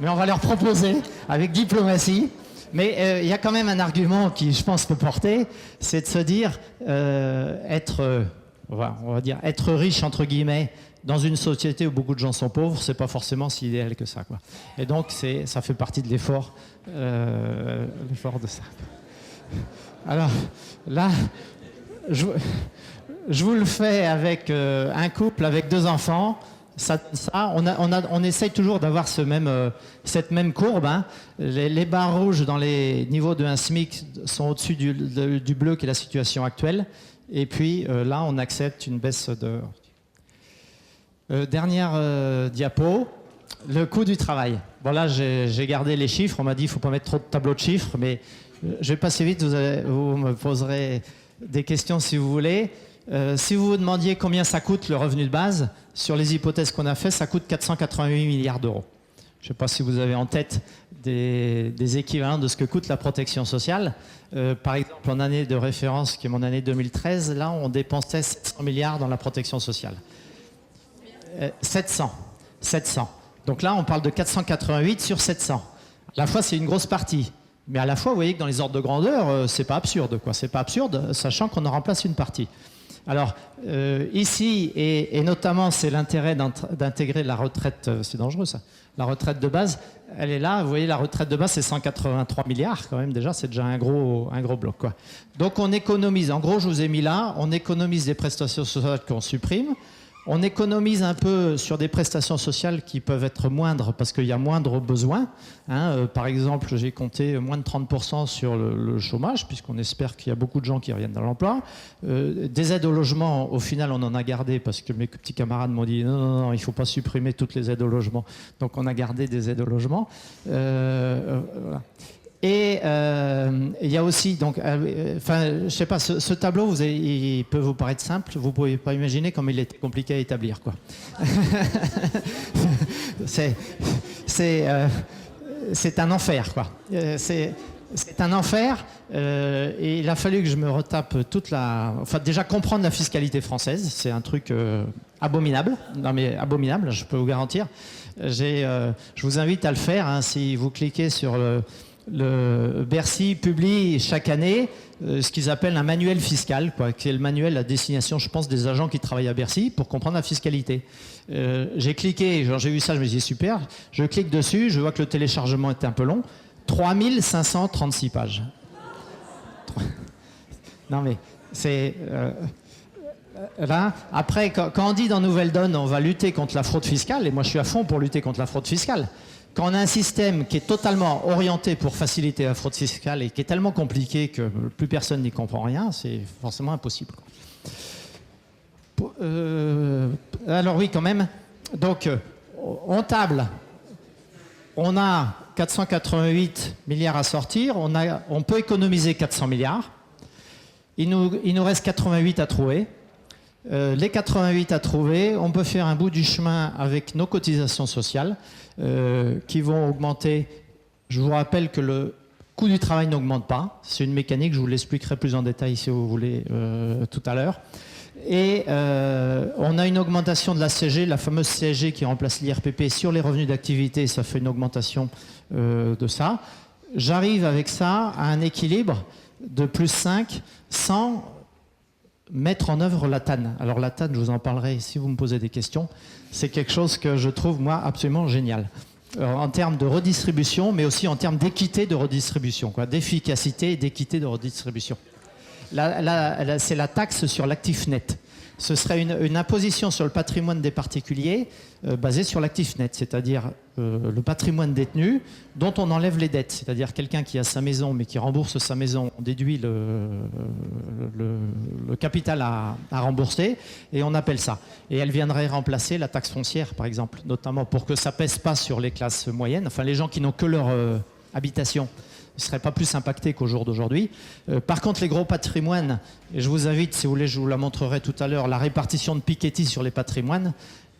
mais on va leur proposer avec diplomatie. Mais il y a quand même un argument qui, je pense, peut porter, c'est de se dire être riche, entre guillemets, dans une société où beaucoup de gens sont pauvres, c'est pas forcément si idéal que ça, quoi. Et donc, ça fait partie de l'effort de ça. Alors, là, je vous le fais avec un couple avec 2 enfants. On essaye toujours d'avoir cette même courbe. Les barres rouges dans les niveaux de 1 SMIC sont au-dessus du bleu qui est la situation actuelle. Et puis là, on accepte une baisse de... dernière diapo, le coût du travail. Bon, là, j'ai gardé les chiffres. On m'a dit qu'il ne faut pas mettre trop de tableaux de chiffres, mais je vais passer vite. Vous me poserez des questions si vous voulez. Si vous vous demandiez combien ça coûte le revenu de base, sur les hypothèses qu'on a fait, ça coûte 488 milliards d'euros. Je ne sais pas si vous avez en tête des équivalents de ce que coûte la protection sociale. Par exemple, en année de référence, qui est mon année 2013, là, on dépensait 700 milliards dans la protection sociale. 700. Donc là, on parle de 488 sur 700. À la fois, c'est une grosse partie. Mais à la fois, vous voyez que dans les ordres de grandeur, c'est pas absurde, quoi. C'est pas absurde, sachant qu'on en remplace une partie. Alors, ici, et notamment, c'est l'intérêt d'intégrer la retraite, c'est dangereux ça, la retraite de base, elle est là, vous voyez, la retraite de base, c'est 183 milliards quand même, déjà, c'est déjà un gros bloc, quoi. Donc, on économise, en gros, je vous ai mis là, on économise des prestations sociales qu'on supprime, on économise un peu sur des prestations sociales qui peuvent être moindres parce qu'il y a moindre besoin. Par exemple, j'ai compté moins de 30% sur le chômage, puisqu'on espère qu'il y a beaucoup de gens qui reviennent dans l'emploi. Des aides au logement, au final, on en a gardé parce que mes petits camarades m'ont dit non, il ne faut pas supprimer toutes les aides au logement. Donc, on a gardé des aides au logement. Voilà. Et il y a aussi, donc, je sais pas, ce tableau, il peut vous paraître simple, vous ne pouvez pas imaginer comme il est compliqué à établir, quoi. C'est un enfer, quoi. c'est un enfer. Et il a fallu que je me retape Enfin, déjà comprendre la fiscalité française, c'est un truc abominable. Non mais abominable, je peux vous garantir. Je vous invite à le faire. Hein, si vous cliquez sur le Bercy publie chaque année ce qu'ils appellent un manuel fiscal, quoi, qui est le manuel à destination, je pense, des agents qui travaillent à Bercy pour comprendre la fiscalité. J'ai cliqué, j'ai vu ça, je me dis super. Je clique dessus, je vois que le téléchargement est un peu long. 3536 pages. Non mais c'est... là, après, quand on dit dans Nouvelle Donne, on va lutter contre la fraude fiscale, et moi je suis à fond pour lutter contre la fraude fiscale. Quand on a un système qui est totalement orienté pour faciliter la fraude fiscale et qui est tellement compliqué que plus personne n'y comprend rien, c'est forcément impossible. Alors oui, quand même. Donc, on table. On a 488 milliards à sortir. On peut économiser 400 milliards. Il nous reste 88 à trouver. Les 88 à trouver, on peut faire un bout du chemin avec nos cotisations sociales qui vont augmenter. Je vous rappelle que le coût du travail n'augmente pas. C'est une mécanique, je vous l'expliquerai plus en détail si vous voulez tout à l'heure. Et on a une augmentation de la CSG, la fameuse CSG qui remplace l'IRPP sur les revenus d'activité, ça fait une augmentation de ça. J'arrive avec ça à un équilibre de plus 5 sans mettre en œuvre la TAN. Alors la TAN, je vous en parlerai si vous me posez des questions. C'est quelque chose que je trouve, moi, absolument génial. En termes de redistribution, mais aussi en termes d'équité de redistribution, d'efficacité et d'équité de redistribution. C'est la taxe sur l'actif net. Ce serait une imposition sur le patrimoine des particuliers basée sur l'actif net, c'est-à-dire le patrimoine détenu dont on enlève les dettes. C'est-à-dire quelqu'un qui a sa maison mais qui rembourse sa maison, on déduit le capital à rembourser et on appelle ça. Et elle viendrait remplacer la taxe foncière, par exemple, notamment pour que ça pèse pas sur les classes moyennes, enfin les gens qui n'ont que leur habitation ne seraient pas plus impactés qu'au jour d'aujourd'hui. Par contre, les gros patrimoines, et je vous invite, si vous voulez, je vous la montrerai tout à l'heure, la répartition de Piketty sur les patrimoines,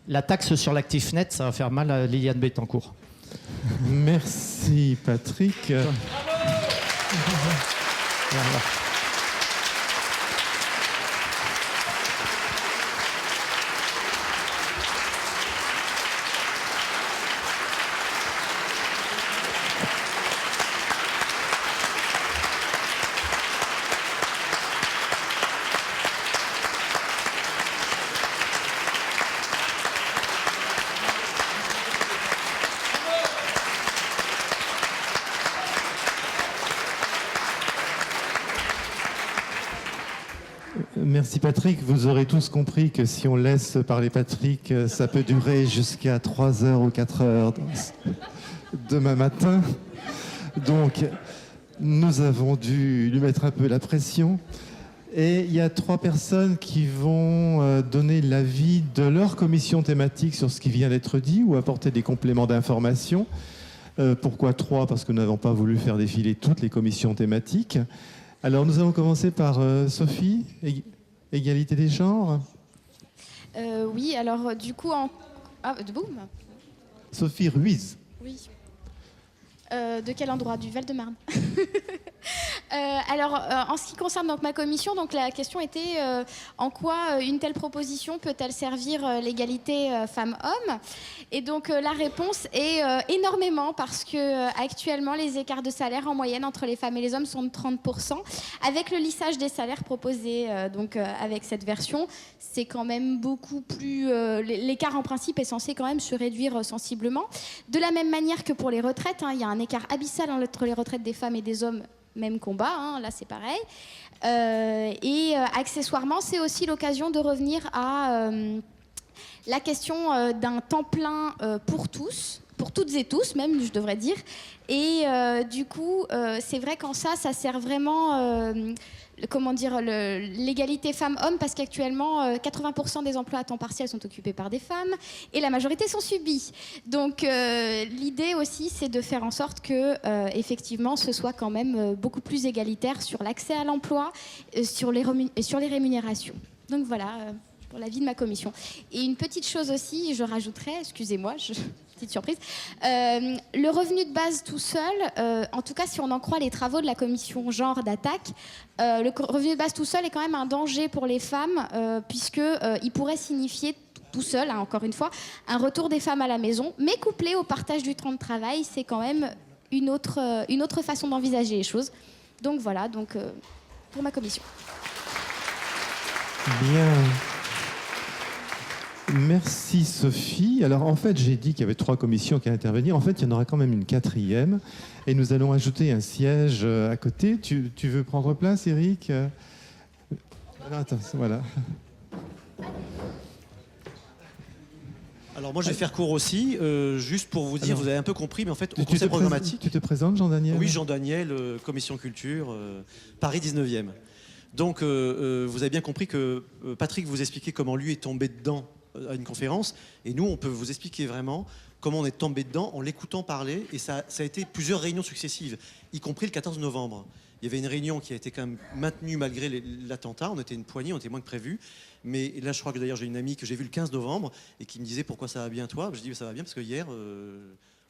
la taxe sur l'actif net, ça va faire mal à Liliane Bettencourt. Merci Patrick. Voilà. Merci Patrick. Vous aurez tous compris que si on laisse parler Patrick, ça peut durer jusqu'à 3 heures ou 4 heures demain matin. Donc, nous avons dû lui mettre un peu la pression. Et il y a 3 personnes qui vont donner l'avis de leur commission thématique sur ce qui vient d'être dit ou apporter des compléments d'information. Pourquoi 3? Parce que nous n'avons pas voulu faire défiler toutes les commissions thématiques. Alors, nous allons commencer par Sophie, égalité des genres. Oui, alors du coup, boum. Sophie Ruiz. Oui. De quel endroit? Du Val-de-Marne. En ce qui concerne donc ma commission, donc la question était en quoi une telle proposition peut-elle servir l'égalité femmes-hommes? Et donc la réponse est énormément, parce que actuellement les écarts de salaire en moyenne entre les femmes et les hommes sont de 30%. Avec le lissage des salaires proposé avec cette version, c'est quand même beaucoup plus... l'écart en principe est censé quand même se réduire sensiblement. De la même manière que pour les retraites, il y a un écart abyssal entre les retraites des femmes et des hommes. Même combat, là c'est pareil. Accessoirement, c'est aussi l'occasion de revenir à la question d'un temps plein pour tous, pour toutes et tous même, je devrais dire. Et du coup, c'est vrai qu'en ça sert vraiment... l'égalité femmes-hommes, parce qu'actuellement 80% des emplois à temps partiel sont occupés par des femmes et la majorité sont subis. Donc l'idée aussi, c'est de faire en sorte que effectivement ce soit quand même beaucoup plus égalitaire sur l'accès à l'emploi et sur les rémunérations. Donc voilà pour l'avis de ma commission. Et une petite chose aussi, je rajouterais, excusez-moi, petite surprise. Le revenu de base tout seul, en tout cas si on en croit les travaux de la commission genre d'attaque, le revenu de base tout seul est quand même un danger pour les femmes, puisqu'il pourrait signifier tout seul, hein, encore une fois, un retour des femmes à la maison, mais couplé au partage du temps de travail, c'est quand même une autre façon d'envisager les choses. Donc voilà, pour ma commission. Bien. Merci Sophie. Alors en fait, j'ai dit qu'il y avait 3 commissions qui allaient intervenir. En fait, il y en aura quand même une 4e. Et nous allons ajouter un siège à côté. Tu veux prendre place, Eric? Alors, attends, voilà. Alors moi je vais faire court aussi, juste pour vous dire, Alors, vous avez un peu compris, mais en fait au Tu conseil te programmatique... Tu te présentes, Jean-Daniel? Oui, Jean-Daniel, commission culture, Paris 19e. Donc vous avez bien compris que Patrick vous expliquait comment lui est tombé dedans à une conférence, et nous on peut vous expliquer vraiment comment on est tombé dedans en l'écoutant parler, et ça a été plusieurs réunions successives, y compris le 14 novembre. Il y avait une réunion qui a été quand même maintenue malgré l'attentat, on était une poignée, on était moins que prévu. Mais là, je crois que d'ailleurs, j'ai une amie que j'ai vue le 15 novembre et qui me disait pourquoi ça va bien toi. Je dis ça va bien parce que hier,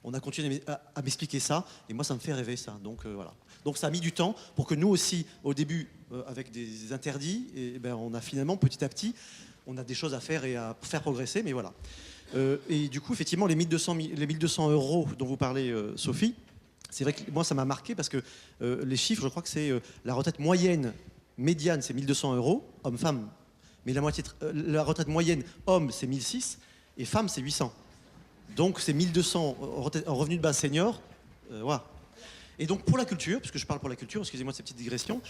on a continué à m'expliquer ça et moi, ça me fait rêver ça. Donc voilà. Donc ça a mis du temps pour que nous aussi, au début, avec des interdits, et ben, on a finalement petit à petit, on a des choses à faire et à faire progresser. Mais voilà. Et du coup, effectivement, les 1200 € dont vous parlez, Sophie, c'est vrai que moi, ça m'a marqué parce que les chiffres, je crois que c'est la retraite moyenne, médiane, c'est 1200 €, homme-femme. Mais la retraite moyenne, homme, c'est 1006 et femme, c'est 800. Donc, c'est 1200 en revenu de base senior. Voilà. Et donc, pour la culture, puisque je parle pour la culture, excusez-moi de cette petite digression,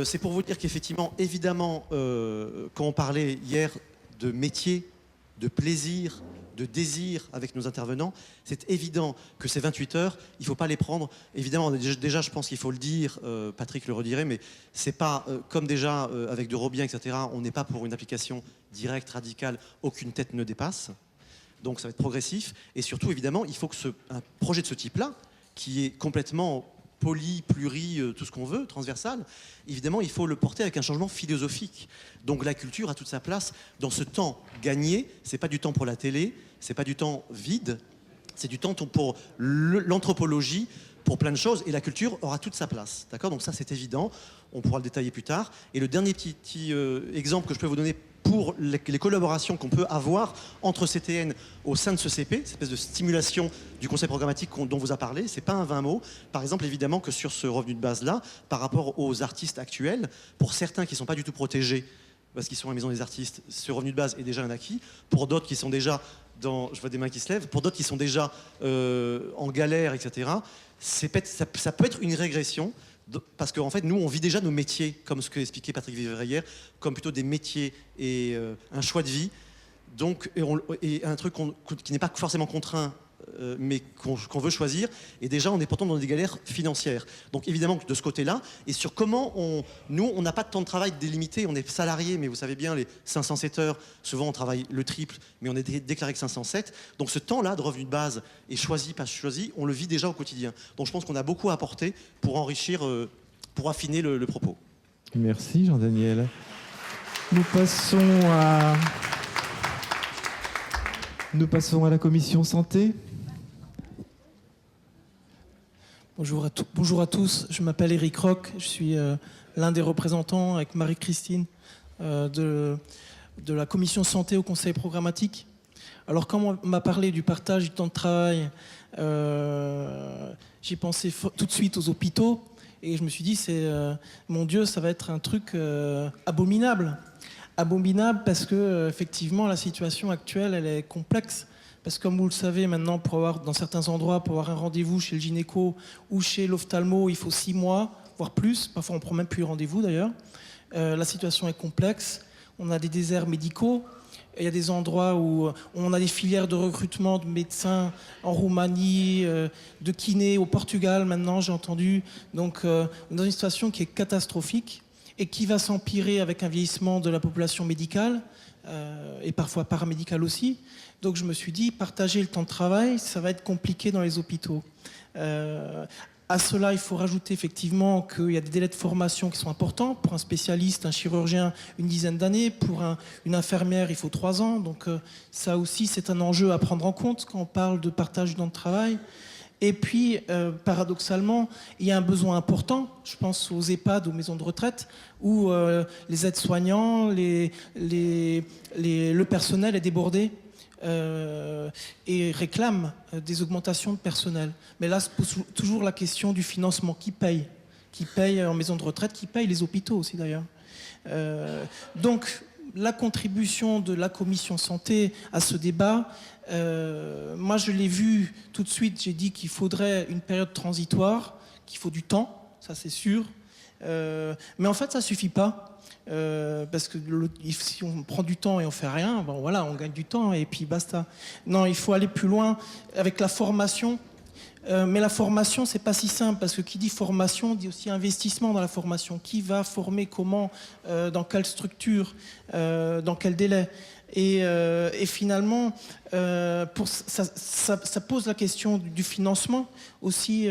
c'est pour vous dire qu'effectivement, évidemment, quand on parlait hier de métier, de plaisir, de désir avec nos intervenants, c'est évident que ces 28 heures, il ne faut pas les prendre. Évidemment, déjà, je pense qu'il faut le dire, Patrick le redirait, mais c'est pas comme déjà avec de Robien, etc., on n'est pas pour une application directe, radicale, aucune tête ne dépasse. Donc ça va être progressif. Et surtout, évidemment, il faut que un projet de ce type-là, qui est complètement poly, tout ce qu'on veut, transversal, évidemment, il faut le porter avec un changement philosophique. Donc la culture a toute sa place dans ce temps gagné. C'est pas du temps pour la télé, c'est pas du temps vide, c'est du temps pour l'anthropologie, pour plein de choses, et la culture aura toute sa place. D'accord ? Donc ça, c'est évident. On pourra le détailler plus tard. Et le dernier petit exemple que je peux vous donner pour les collaborations qu'on peut avoir entre CTN au sein de ce CP, cette espèce de stimulation du conseil programmatique dont vous a parlé, c'est pas un 20 mots. Par exemple, évidemment que sur ce revenu de base-là, par rapport aux artistes actuels, pour certains qui ne sont pas du tout protégés, parce qu'ils sont à la maison des artistes, ce revenu de base est déjà un acquis. Pour d'autres qui sont déjà je vois des mains qui se lèvent, pour d'autres qui sont déjà en galère, etc., ça peut être une régression. Parce qu'en fait, nous, on vit déjà nos métiers, comme ce que expliquait Patrick Vivray hier, comme plutôt des métiers et un choix de vie. Donc, et un truc qui n'est pas forcément contraint, mais qu'on veut choisir. Et déjà, on est pourtant dans des galères financières. Donc, évidemment, de ce côté-là, et sur comment nous, on n'a pas de temps de travail délimité. On est salarié, mais vous savez bien, les 507 heures, souvent, on travaille le triple, mais on est déclaré que 507. Donc, ce temps-là de revenu de base est choisi, pas choisi, on le vit déjà au quotidien. Donc, je pense qu'on a beaucoup à apporter pour enrichir, pour affiner le propos. Merci, Jean-Daniel. Nous passons à la commission santé. Bonjour à tous, je m'appelle Eric Roch, je suis l'un des représentants avec Marie-Christine de la commission santé au conseil programmatique. Alors quand on m'a parlé du partage du temps de travail, j'ai pensé tout de suite aux hôpitaux et je me suis dit, mon Dieu, ça va être un truc abominable. Abominable parce que effectivement la situation actuelle elle est complexe. Parce que comme vous le savez maintenant, dans certains endroits, pour avoir un rendez-vous chez le gynéco ou chez l'ophtalmo, il faut 6 mois, voire plus. Parfois, on ne prend même plus rendez-vous d'ailleurs. La situation est complexe. On a des déserts médicaux. Il y a des endroits où on a des filières de recrutement de médecins en Roumanie, de kinés au Portugal maintenant, j'ai entendu. Donc, on est dans une situation qui est catastrophique et qui va s'empirer avec un vieillissement de la population médicale et parfois paramédicale aussi. Donc je me suis dit, partager le temps de travail, ça va être compliqué dans les hôpitaux. À cela, il faut rajouter effectivement qu'il y a des délais de formation qui sont importants. Pour un spécialiste, un chirurgien, une dizaine d'années. Pour une infirmière, il faut 3 ans. Donc ça aussi, c'est un enjeu à prendre en compte quand on parle de partage du temps de travail. Et puis, paradoxalement, il y a un besoin important, je pense aux EHPAD, aux maisons de retraite, où les aides-soignants, le personnel est débordé et réclame des augmentations de personnel. Mais là se pose toujours la question du financement. Qui paye en maison de retraite, qui paye les hôpitaux aussi d'ailleurs. Donc, la contribution de la commission santé à ce débat, moi je l'ai vu tout de suite, j'ai dit qu'il faudrait une période transitoire, qu'il faut du temps, ça c'est sûr, mais en fait ça suffit pas, parce que si on prend du temps et on fait rien, bon voilà, on gagne du temps et puis basta. Non, il faut aller plus loin avec la formation. Mais la formation, c'est pas si simple, parce que qui dit formation dit aussi investissement dans la formation. Qui va former comment, dans quelle structure, dans quel délai. Et finalement, ça pose la question du financement aussi,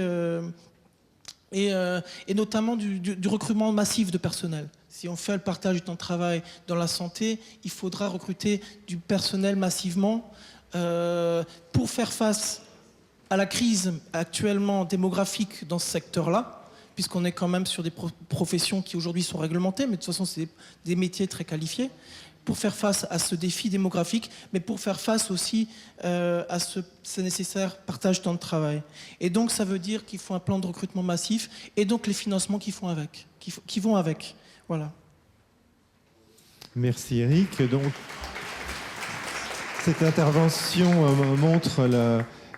et notamment du recrutement massif de personnel. Si on fait le partage du temps de travail dans la santé, il faudra recruter du personnel massivement pour faire face à la crise actuellement démographique dans ce secteur-là, puisqu'on est quand même sur des professions qui aujourd'hui sont réglementées, mais de toute façon c'est des métiers très qualifiés, pour faire face à ce défi démographique, mais pour faire face aussi à ce nécessaire partage de temps de travail. Et donc ça veut dire qu'il faut un plan de recrutement massif, et donc les financements qui vont avec. Voilà. Merci Eric. Donc, cette intervention montre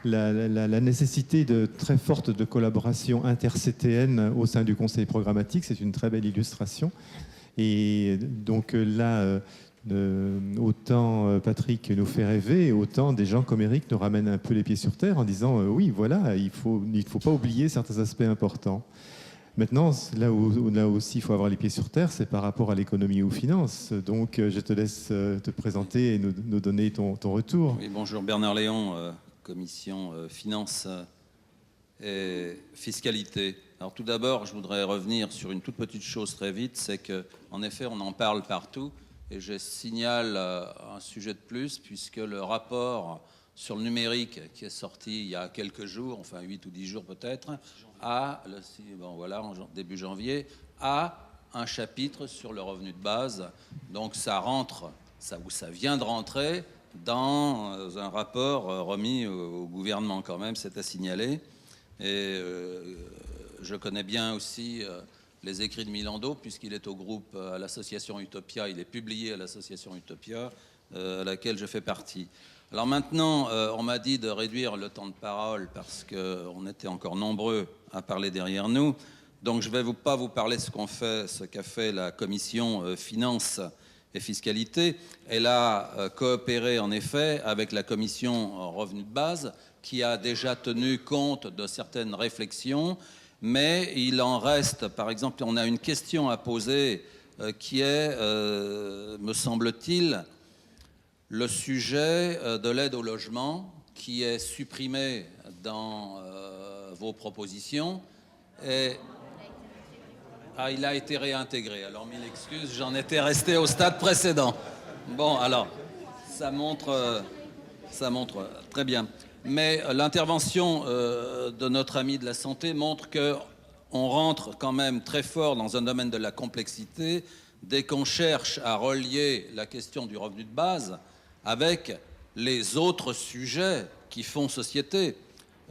la nécessité de très forte de collaboration inter-CTN au sein du conseil programmatique. C'est une très belle illustration. Et donc là, autant Patrick nous fait rêver, autant des gens comme Eric nous ramènent un peu les pieds sur terre en disant oui, voilà, il faut pas oublier certains aspects importants. Maintenant, là aussi, il faut avoir les pieds sur terre, c'est par rapport à l'économie ou aux finances. Donc, je te laisse te présenter et nous donner ton retour. Oui, bonjour, Bernard Léon, commission finances et fiscalité. Alors tout d'abord, je voudrais revenir sur une toute petite chose très vite, c'est qu'en effet, on en parle partout, et je signale un sujet de plus, puisque le rapport sur le numérique qui est sorti il y a quelques jours, enfin 8 ou 10 jours peut-être, début janvier, a un chapitre sur le revenu de base. Donc ça vient de rentrer dans un rapport remis au gouvernement quand même, c'est à signaler. Et je connais bien aussi les écrits de Milando, puisqu'il est au groupe à l'association Utopia, il est publié à l'association Utopia, à laquelle je fais partie. Alors maintenant, on m'a dit de réduire le temps de parole parce qu'on était encore nombreux à parler derrière nous. Donc je ne vais pas vous parler ce qu'a fait la commission finances et fiscalité. Elle a coopéré en effet avec la commission revenu de base qui a déjà tenu compte de certaines réflexions, mais il en reste, par exemple, on a une question à poser qui est, me semble-t-il, le sujet de l'aide au logement qui est supprimé dans vos propositions. Et il a été réintégré. Alors, mille excuses, j'en étais resté au stade précédent. Bon, alors, ça montre très bien. Mais l'intervention de notre ami de la santé montre qu'on rentre quand même très fort dans un domaine de la complexité dès qu'on cherche à relier la question du revenu de base avec les autres sujets qui font société.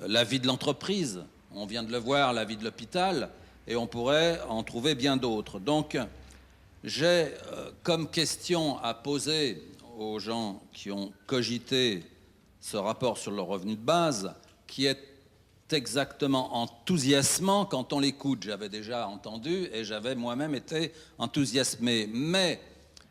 La vie de l'entreprise, on vient de le voir, la vie de l'hôpital, et on pourrait en trouver bien d'autres. Donc, j'ai comme question à poser aux gens qui ont cogité ce rapport sur le revenu de base, qui est exactement enthousiasmant quand on l'écoute. J'avais déjà entendu et j'avais moi-même été enthousiasmé. Mais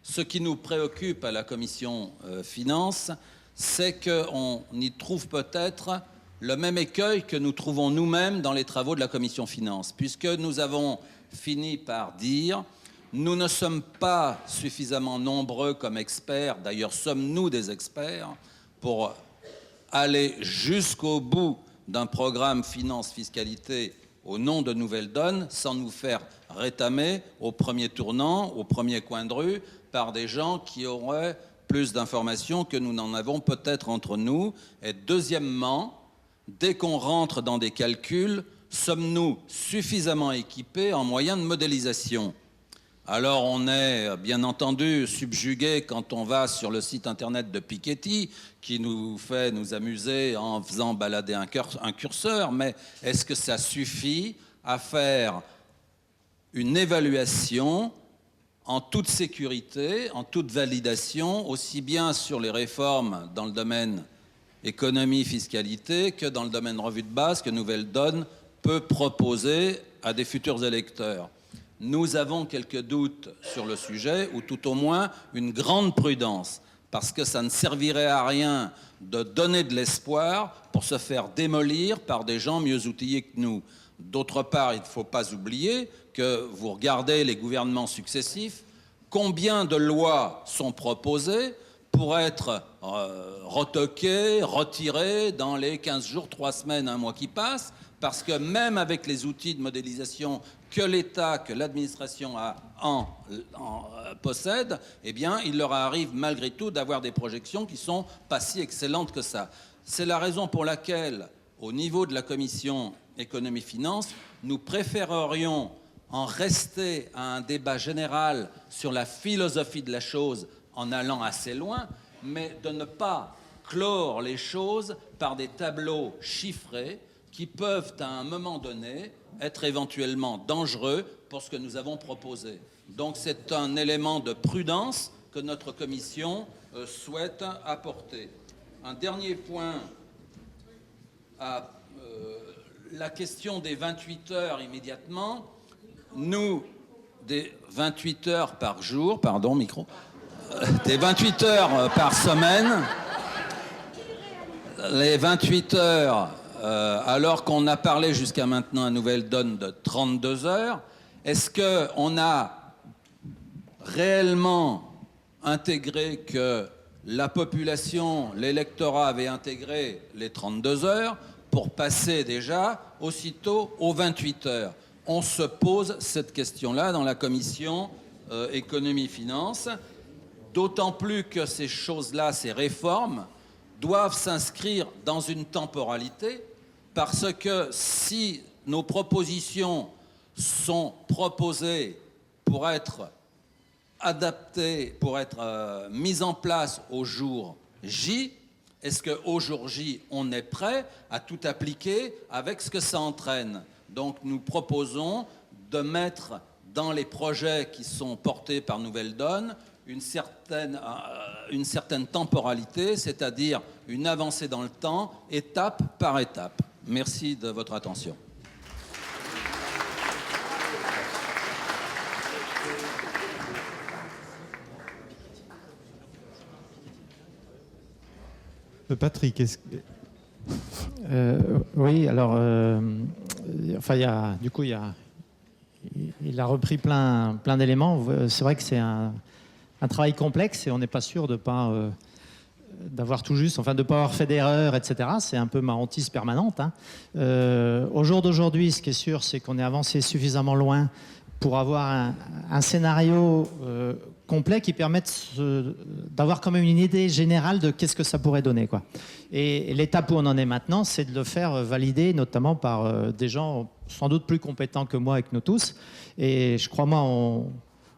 ce qui nous préoccupe à la commission finances, c'est qu'on y trouve peut-être le même écueil que nous trouvons nous-mêmes dans les travaux de la commission finances, puisque nous avons fini par dire nous ne sommes pas suffisamment nombreux comme experts, d'ailleurs sommes-nous des experts, pour aller jusqu'au bout d'un programme finance-fiscalité au nom de Nouvelle Donne sans nous faire rétamer au premier tournant, au premier coin de rue, par des gens qui auraient plus d'informations que nous n'en avons peut-être entre nous. Et deuxièmement, dès qu'on rentre dans des calculs, sommes-nous suffisamment équipés en moyens de modélisation ? Alors on est bien entendu subjugué quand on va sur le site internet de Piketty qui nous fait nous amuser en faisant balader un curseur, mais est-ce que ça suffit à faire une évaluation en toute sécurité, en toute validation, aussi bien sur les réformes dans le domaine économie, fiscalité, que dans le domaine revue de base que Nouvelle Donne peut proposer à des futurs électeurs? Nous avons quelques doutes sur le sujet, ou tout au moins une grande prudence, parce que ça ne servirait à rien de donner de l'espoir pour se faire démolir par des gens mieux outillés que nous. D'autre part, il ne faut pas oublier que vous regardez les gouvernements successifs, combien de lois sont proposées pour être retoquées, retirées dans les 15 jours, 3 semaines, 1 mois qui passent, parce que même avec les outils de modélisation que l'État, que l'administration possède, eh bien, il leur arrive malgré tout d'avoir des projections qui ne sont pas si excellentes que ça. C'est la raison pour laquelle, au niveau de la commission économie-finance, nous préférerions en rester à un débat général sur la philosophie de la chose en allant assez loin, mais de ne pas clore les choses par des tableaux chiffrés qui peuvent, à un moment donné, être éventuellement dangereux pour ce que nous avons proposé. Donc c'est un élément de prudence que notre commission souhaite apporter. Un dernier point à la question des 28 heures immédiatement. Nous, des 28 heures par jour, pardon, micro, des 28 heures par semaine, les 28 heures, alors qu'on a parlé jusqu'à maintenant à Nouvelle Donne de 32 heures, est-ce qu'on a réellement intégré que la population, l'électorat avait intégré les 32 heures pour passer déjà aussitôt aux 28 heures? On se pose cette question-là dans la commission économie-finance, d'autant plus que ces choses-là, ces réformes, doivent s'inscrire dans une temporalité, parce que si nos propositions sont proposées pour être adaptées, pour être mises en place au jour J, est-ce qu'au jour J, on est prêt à tout appliquer avec ce que ça entraîne? Donc nous proposons de mettre dans les projets qui sont portés par Nouvelle Donne une certaine temporalité, c'est-à-dire une avancée dans le temps, étape par étape. Merci de votre attention. Patrick, est-ce que... Oui, alors, il a repris plein d'éléments. C'est vrai que c'est un travail complexe et on n'est pas sûr de pas d'avoir tout juste, enfin de ne pas avoir fait d'erreurs, etc. C'est un peu ma hantise permanente. Hein. Au jour d'aujourd'hui, ce qui est sûr, c'est qu'on est avancé suffisamment loin pour avoir un scénario complet qui permette d'avoir quand même une idée générale de qu'est-ce que ça pourrait donner, quoi. Et l'étape où on en est maintenant, c'est de le faire valider, notamment par des gens sans doute plus compétents que moi et que nous tous. Et je crois, moi,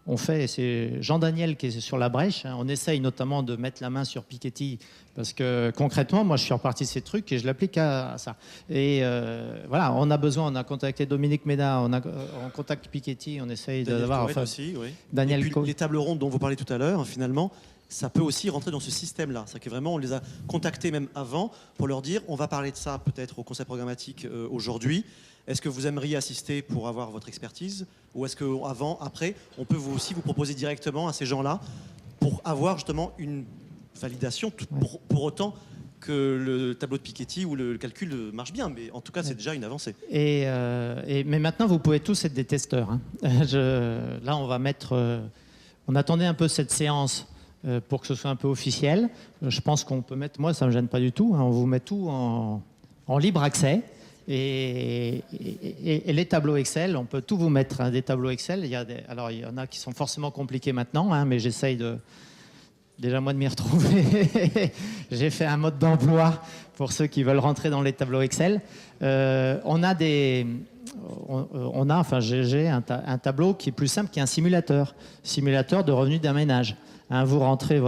on fait, c'est Jean-Daniel qui est sur la brèche, hein. On essaye notamment de mettre la main sur Piketty, parce que concrètement, moi je suis reparti de ces trucs et je l'applique à ça. Et voilà, on a besoin, on a contacté Dominique Méda, on contacte Piketty, on essaye d'avoir... Enfin, aussi, oui. Daniel et puis, les tables rondes dont vous parlez tout à l'heure, finalement, ça peut aussi rentrer dans ce système-là. C'est que vraiment, on les a contactés même avant pour leur dire, on va parler de ça peut-être au conseil programmatique aujourd'hui. Est-ce que vous aimeriez assister pour avoir votre expertise? Ou est-ce qu'avant, après, on peut aussi vous proposer directement à ces gens-là pour avoir justement une validation, pour autant que le tableau de Piketty ou le calcul marche bien. Mais en tout cas, c'est déjà une avancée. Mais maintenant, vous pouvez tous être des testeurs. Hein. Là, on va mettre... on attendait un peu cette séance pour que ce soit un peu officiel. Je pense qu'on peut mettre... Moi, ça ne me gêne pas du tout. Hein. On vous met tout en libre accès. Et les tableaux Excel, on peut tout vous mettre, hein, des tableaux Excel. Alors, il y en a qui sont forcément compliqués maintenant, hein, mais j'essaye déjà moi de m'y retrouver. J'ai fait un mode d'emploi pour ceux qui veulent rentrer dans les tableaux Excel. J'ai un tableau qui est plus simple, qui est un simulateur de revenus d'un ménage. Hein, vous rentrez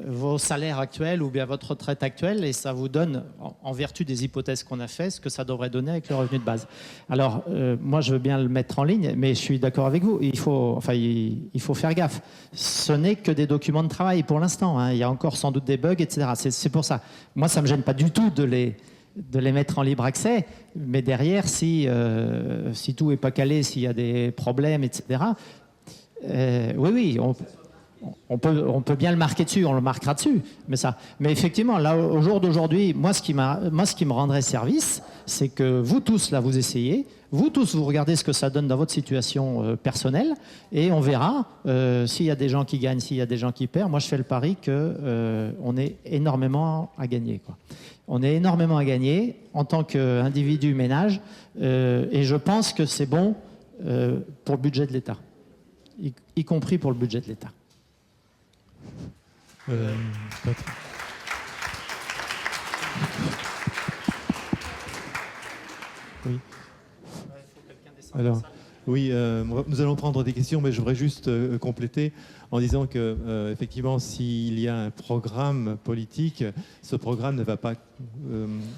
vos salaires actuels ou bien votre retraite actuelle et ça vous donne, en vertu des hypothèses qu'on a fait, ce que ça devrait donner avec le revenu de base. Alors, moi, je veux bien le mettre en ligne, mais je suis d'accord avec vous. Il faut faire gaffe. Ce n'est que des documents de travail pour l'instant. Hein. Il y a encore sans doute des bugs, etc. C'est pour ça. Moi, ça ne me gêne pas du tout de les mettre en libre accès, mais derrière, si tout n'est pas calé, s'il y a des problèmes, etc., oui, on peut bien le marquer dessus, on le marquera dessus. Mais effectivement, là, au jour d'aujourd'hui, moi, ce qui me rendrait service, c'est que vous tous, là, vous essayez, vous tous, vous regardez ce que ça donne dans votre situation personnelle, et on verra s'il y a des gens qui gagnent, s'il y a des gens qui perdent. Moi, je fais le pari qu'on est énormément à gagner, quoi. On est énormément à gagner en tant qu'individu ménage, et je pense que c'est bon pour le budget de l'État, y compris pour le budget de l'État. Oui. Alors, oui, nous allons prendre des questions, mais je voudrais juste compléter en disant que, effectivement, s'il y a un programme politique, ce programme ne va pas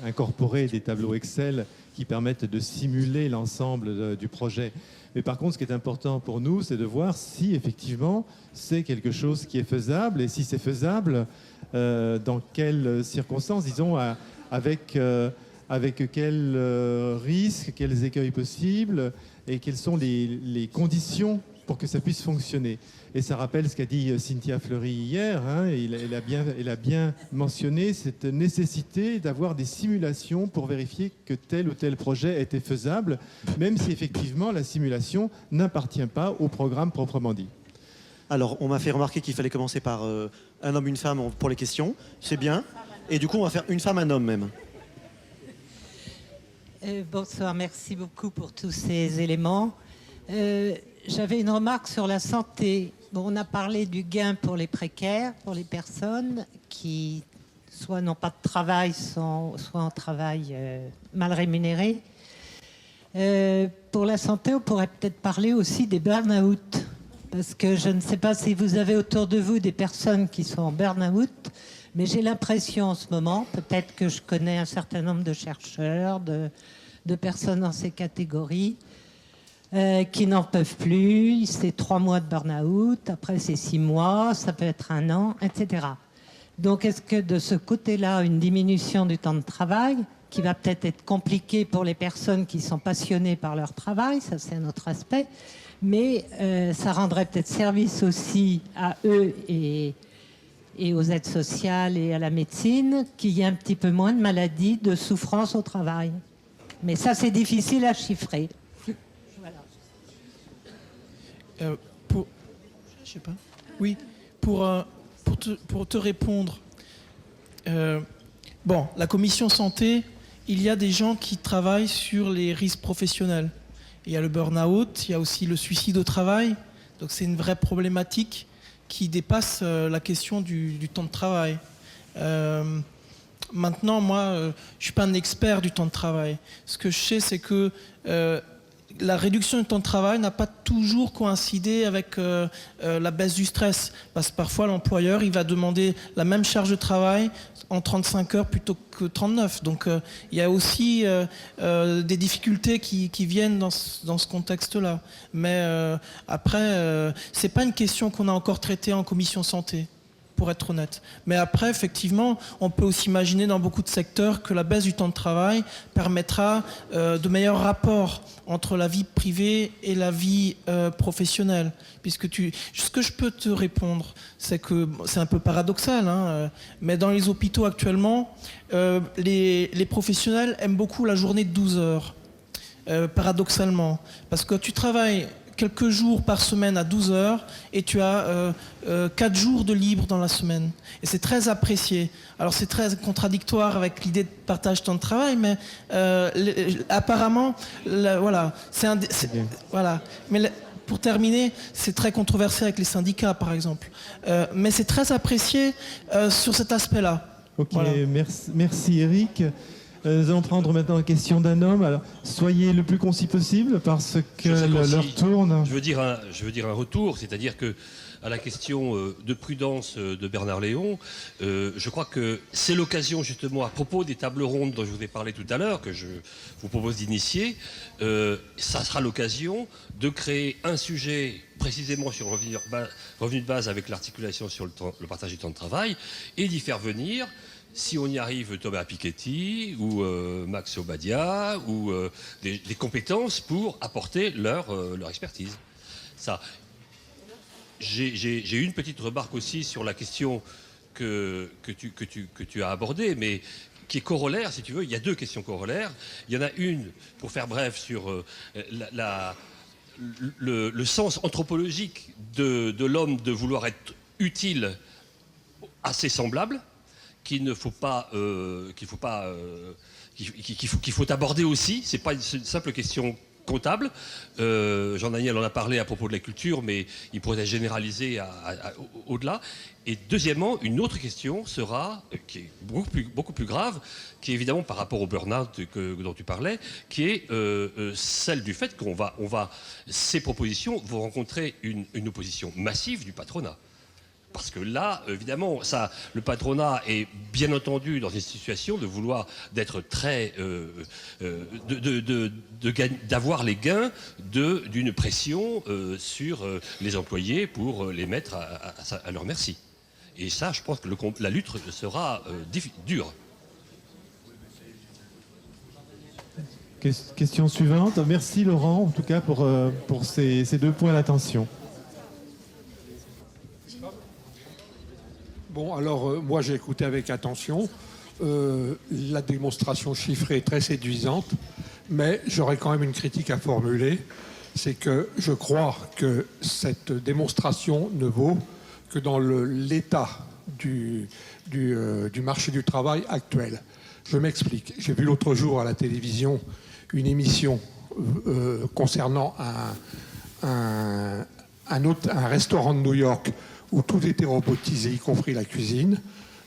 incorporer des tableaux Excel qui permettent de simuler l'ensemble du projet. Mais par contre, ce qui est important pour nous, c'est de voir si effectivement c'est quelque chose qui est faisable, et si c'est faisable, dans quelles circonstances, disons, avec quels risques, quels écueils possibles, et quelles sont les conditions pour que ça puisse fonctionner. Et ça rappelle ce qu'a dit Cynthia Fleury hier, hein, elle a bien mentionné cette nécessité d'avoir des simulations pour vérifier que tel ou tel projet était faisable, même si effectivement la simulation n'appartient pas au programme proprement dit. Alors, on m'a fait remarquer qu'il fallait commencer par un homme, une femme pour les questions. C'est bien. Et du coup, on va faire une femme, un homme même. Bonsoir, merci beaucoup pour tous ces éléments. J'avais une remarque sur la santé. Bon, on a parlé du gain pour les précaires, pour les personnes qui soit n'ont pas de travail, soit en travail mal rémunéré. Pour la santé, on pourrait peut-être parler aussi des burn-out. Parce que je ne sais pas si vous avez autour de vous des personnes qui sont en burn-out, mais j'ai l'impression en ce moment, peut-être que je connais un certain nombre de chercheurs, de personnes dans ces catégories, qui n'en peuvent plus. C'est 3 mois de burn-out, après c'est 6 mois, ça peut être 1 an, etc. Donc est-ce que de ce côté-là, une diminution du temps de travail, qui va peut-être être compliquée pour les personnes qui sont passionnées par leur travail, ça c'est un autre aspect, mais ça rendrait peut-être service aussi à eux et aux aides sociales et à la médecine, qu'il y ait un petit peu moins de maladies, de souffrance au travail. Mais ça, c'est difficile à chiffrer. Voilà. Je sais pas. Oui, pour te répondre. Bon, la commission santé, il y a des gens qui travaillent sur les risques professionnels. Il y a le burn-out, il y a aussi le suicide au travail. Donc c'est une vraie problématique qui dépasse la question du temps de travail. Maintenant, moi, je ne suis pas un expert du temps de travail. Ce que je sais, c'est que la réduction du temps de travail n'a pas toujours coïncidé avec la baisse du stress. Parce que parfois, l'employeur, il va demander la même charge de travail en 35 heures plutôt que 39. Donc, il y a aussi des difficultés qui viennent dans ce contexte-là. Mais après, ce n'est pas une question qu'on a encore traitée en commission santé, pour être honnête. Mais après, effectivement, on peut aussi imaginer dans beaucoup de secteurs que la baisse du temps de travail permettra de meilleurs rapports entre la vie privée et la vie professionnelle. Puisque ce que je peux te répondre, c'est que c'est un peu paradoxal, hein, mais dans les hôpitaux actuellement, les professionnels aiment beaucoup la journée de 12 heures. Paradoxalement, parce que tu travailles quelques jours par semaine à 12 heures et tu as 4 jours de libre dans la semaine. Et c'est très apprécié. Alors c'est très contradictoire avec l'idée de partage de temps de travail, mais apparemment, voilà. Voilà. Mais pour terminer, c'est très controversé avec les syndicats, par exemple. Mais c'est très apprécié sur cet aspect-là. Ok, Voilà. merci Eric. Nous allons prendre maintenant la question d'un homme. Alors, soyez le plus concis possible parce que l'heure tourne. Je veux dire un retour, c'est-à-dire que à la question de prudence de Bernard Léon, je crois que c'est l'occasion justement à propos des tables rondes dont je vous ai parlé tout à l'heure, que je vous propose d'initier, ça sera l'occasion de créer un sujet précisément sur le revenu de base avec l'articulation sur le partage du temps de travail et d'y faire venir, si on y arrive, Thomas Piketty ou Max Obadia ou des compétences pour apporter leur expertise. Ça. J'ai une petite remarque aussi sur la question que tu as abordée, mais qui est corollaire, si tu veux. Il y a deux questions corollaires. Il y en a une, pour faire bref, sur le sens anthropologique de l'homme de vouloir être utile à ses semblables, qu'il faut aborder aussi. C'est pas une simple question comptable. Jean-Daniel en a parlé à propos de la culture, mais il pourrait être généralisé au-delà. Et deuxièmement, une autre question sera, qui est beaucoup plus grave, qui est évidemment par rapport au burn-out dont tu parlais, qui est celle du fait ces propositions vont rencontrer une opposition massive du patronat. Parce que là, évidemment, le patronat est bien entendu dans une situation de vouloir d'être très, d'avoir les gains d'une pression sur les employés pour les mettre à leur merci. Et ça, je pense que la lutte sera dure. Question suivante. Merci Laurent, en tout cas, pour ces 2 points d'attention. Bon, alors, moi, j'ai écouté avec attention. La démonstration chiffrée est très séduisante, mais j'aurais quand même une critique à formuler. C'est que je crois que cette démonstration ne vaut que dans l'état du marché du travail actuel. Je m'explique. J'ai vu l'autre jour à la télévision une émission concernant un restaurant de New York où tout était robotisé, y compris la cuisine.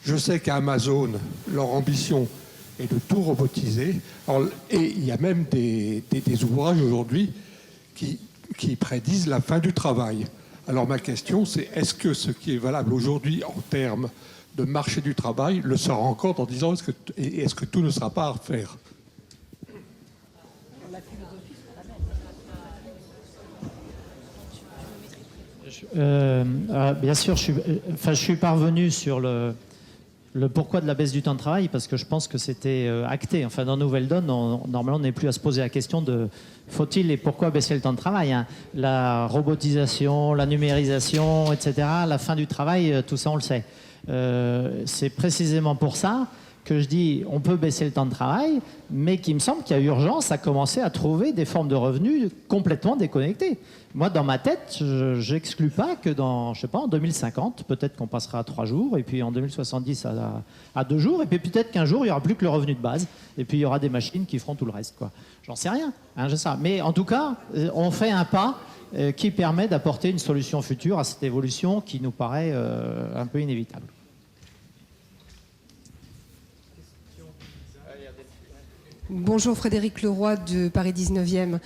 Je sais qu'à Amazon, leur ambition est de tout robotiser. Et il y a même des ouvrages aujourd'hui qui prédisent la fin du travail. Alors ma question, c'est est-ce que ce qui est valable aujourd'hui en termes de marché du travail le sera encore en disant est-ce que tout ne sera pas à refaire ? Bien sûr, je suis parvenu sur le pourquoi de la baisse du temps de travail, parce que je pense que c'était acté. Enfin, dans Nouvelle Donne, normalement, on n'est plus à se poser la question de faut-il et pourquoi baisser le temps de travail, hein. La robotisation, la numérisation, etc., la fin du travail, tout ça, on le sait. C'est précisément pour ça que je dis on peut baisser le temps de travail, mais qu'il me semble qu'il y a urgence à commencer à trouver des formes de revenus complètement déconnectées. Moi, dans ma tête, je n'exclus pas que en 2050, peut-être qu'on passera à 3 jours, et puis en 2070 à 2 jours, et puis peut-être qu'un jour, il n'y aura plus que le revenu de base, et puis il y aura des machines qui feront tout le reste, quoi. J'en sais rien, hein, je sais. Mais en tout cas, on fait un pas qui permet d'apporter une solution future à cette évolution qui nous paraît un peu inévitable. Bonjour, Frédéric Leroy de Paris 19e.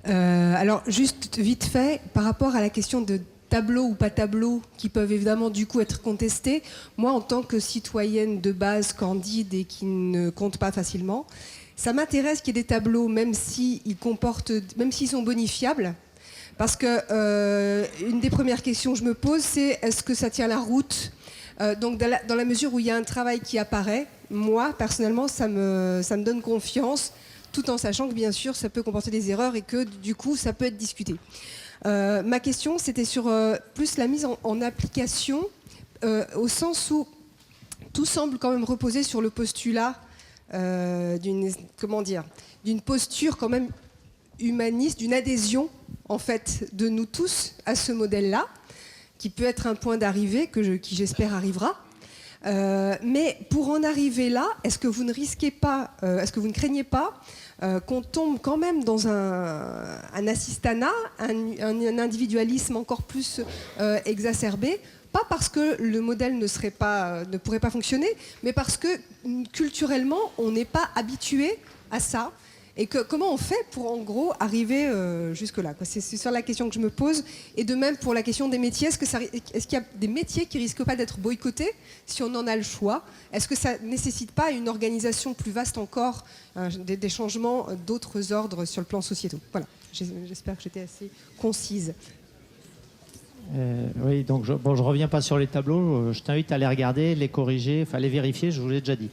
Alors, juste vite fait, par rapport à la question de tableau ou pas tableau, qui peuvent évidemment du coup être contestés, moi, en tant que citoyenne de base candide et qui ne compte pas facilement, ça m'intéresse qu'il y ait des tableaux, même s'ils sont bonifiables. Parce que une des premières questions que je me pose, c'est est-ce que ça tient la route ? Donc, dans la mesure où il y a un travail qui apparaît, moi, personnellement, ça me donne confiance, tout en sachant que, bien sûr, ça peut comporter des erreurs et que, du coup, ça peut être discuté. Ma question, c'était sur plus la mise en application, au sens où tout semble quand même reposer sur le postulat d'une posture quand même humaniste, d'une adhésion, en fait, de nous tous à ce modèle-là, qui peut être un point d'arrivée qui j'espère arrivera. Mais pour en arriver là, est-ce que vous ne risquez pas, est-ce que vous ne craignez pas qu'on tombe quand même dans un assistanat, un individualisme encore plus exacerbé, pas parce que le modèle ne pourrait pas fonctionner, mais parce que culturellement, on n'est pas habitué à ça. Et comment on fait pour, en gros, arriver jusque-là, quoi. C'est sur la question que je me pose. Et de même pour la question des métiers, est-ce qu'il y a des métiers qui risquent pas d'être boycottés si on en a le choix? Est-ce que ça nécessite pas une organisation plus vaste encore, des changements d'autres ordres sur le plan sociétal? Voilà, j'espère que j'étais assez concise. Oui, donc je reviens pas sur les tableaux. Je t'invite à les regarder, les corriger, enfin les vérifier. Je vous l'ai déjà dit.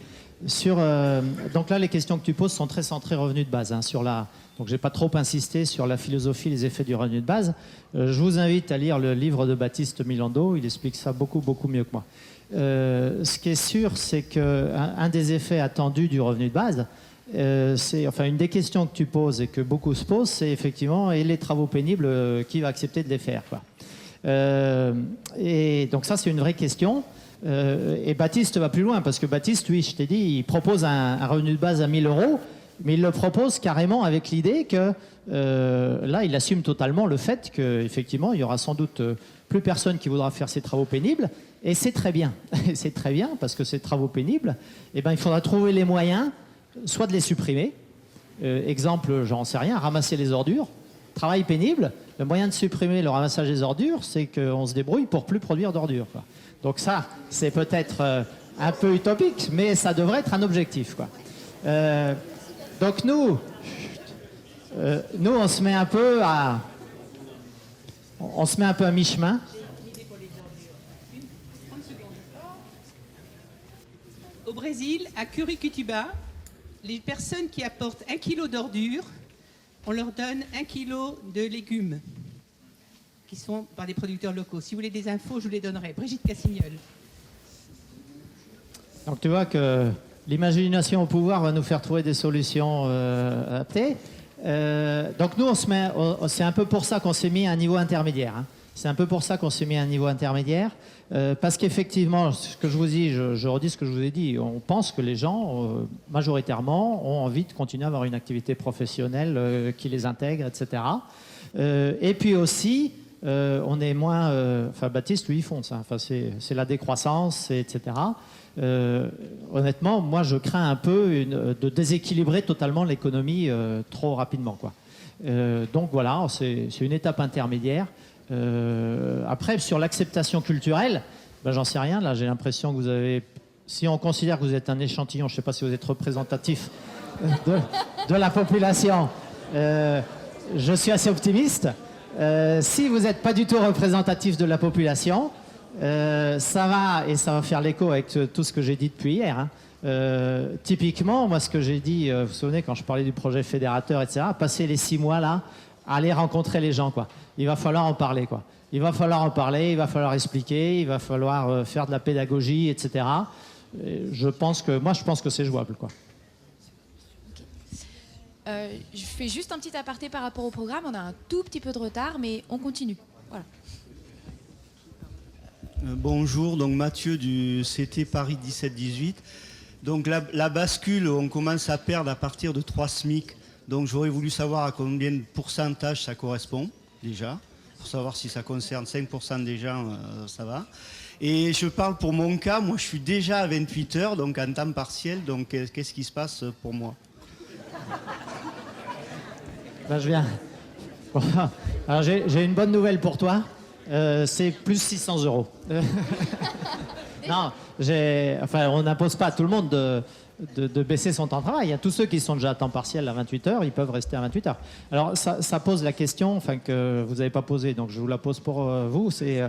Donc là, les questions que tu poses sont très centrées revenu de base. Donc j'ai pas trop insisté sur la philosophie, les effets du revenu de base. Je vous invite à lire le livre de Baptiste Milando. Il explique ça beaucoup mieux que moi. Ce qui est sûr, c'est qu'un des effets attendus du revenu de base, une des questions que tu poses et que beaucoup se posent, c'est effectivement, et les travaux pénibles, qui va accepter de les faire, quoi. Et donc ça, c'est une vraie question. Et Baptiste va plus loin, parce que Baptiste, lui, je t'ai dit, il propose un revenu de base à 1 000 €, mais il le propose carrément avec l'idée que là, il assume totalement le fait qu'effectivement, il y aura sans doute plus personne qui voudra faire ces travaux pénibles, et c'est très bien. C'est très bien, parce que ces travaux pénibles, il faudra trouver les moyens, soit de les supprimer, exemple, j'en sais rien, ramasser les ordures, travail pénible, le moyen de supprimer le ramassage des ordures, c'est qu'on se débrouille pour plus produire d'ordures, quoi. Donc ça, c'est peut-être un peu utopique, mais ça devrait être un objectif, quoi. Donc nous, on se met un peu à mi-chemin. Au Brésil, à Curitiba, les personnes qui apportent 1 kilo d'ordures, on leur donne 1 kilo de légumes qui sont par des producteurs locaux. Si vous voulez des infos, je vous les donnerai. Brigitte Cassignol. Donc tu vois que l'imagination au pouvoir va nous faire trouver des solutions adaptées. Donc nous, c'est un peu pour ça qu'on s'est mis à un niveau intermédiaire, hein. C'est un peu pour ça qu'on s'est mis à un niveau intermédiaire. Parce qu'effectivement, ce que je vous dis, je redis ce que je vous ai dit, on pense que les gens, majoritairement, ont envie de continuer à avoir une activité professionnelle qui les intègre, etc. Et puis aussi, on est moins... Baptiste, lui, il fonce. Hein. C'est la décroissance, etc. Honnêtement, moi, je crains un peu de déséquilibrer totalement l'économie trop rapidement, quoi. Donc voilà, c'est une étape intermédiaire. Après, sur l'acceptation culturelle, j'en sais rien. Là, j'ai l'impression que vous avez... Si on considère que vous êtes un échantillon, je ne sais pas si vous êtes représentatif de la population, je suis assez optimiste. Si vous n'êtes pas du tout représentatif de la population, ça va faire l'écho avec tout ce que j'ai dit depuis hier, hein. Typiquement, moi, ce que j'ai dit, vous vous souvenez, quand je parlais du projet fédérateur, etc., passer les 6 mois là, aller rencontrer les gens, quoi. Il va falloir en parler, quoi. Il va falloir en parler, il va falloir expliquer, il va falloir faire de la pédagogie, etc. Je pense que c'est jouable, quoi. Je fais juste un petit aparté par rapport au programme. On a un tout petit peu de retard, mais on continue. Voilà. Bonjour, donc Mathieu du CT Paris 17-18. Donc la bascule, on commence à perdre à partir de 3 SMIC. Donc j'aurais voulu savoir à combien de pourcentage ça correspond, déjà. Pour savoir si ça concerne 5% des gens, ça va. Et je parle pour mon cas, moi je suis déjà à 28 heures, donc en temps partiel. Donc qu'est-ce qui se passe pour moi? Je viens. Alors j'ai une bonne nouvelle pour toi. C'est plus 600 €. Non, on n'impose pas à tout le monde de baisser son temps de travail. Il y a tous ceux qui sont déjà à temps partiel à 28 heures, ils peuvent rester à 28 heures. Alors ça pose la question, que vous n'avez pas posée, donc je vous la pose pour vous. C'est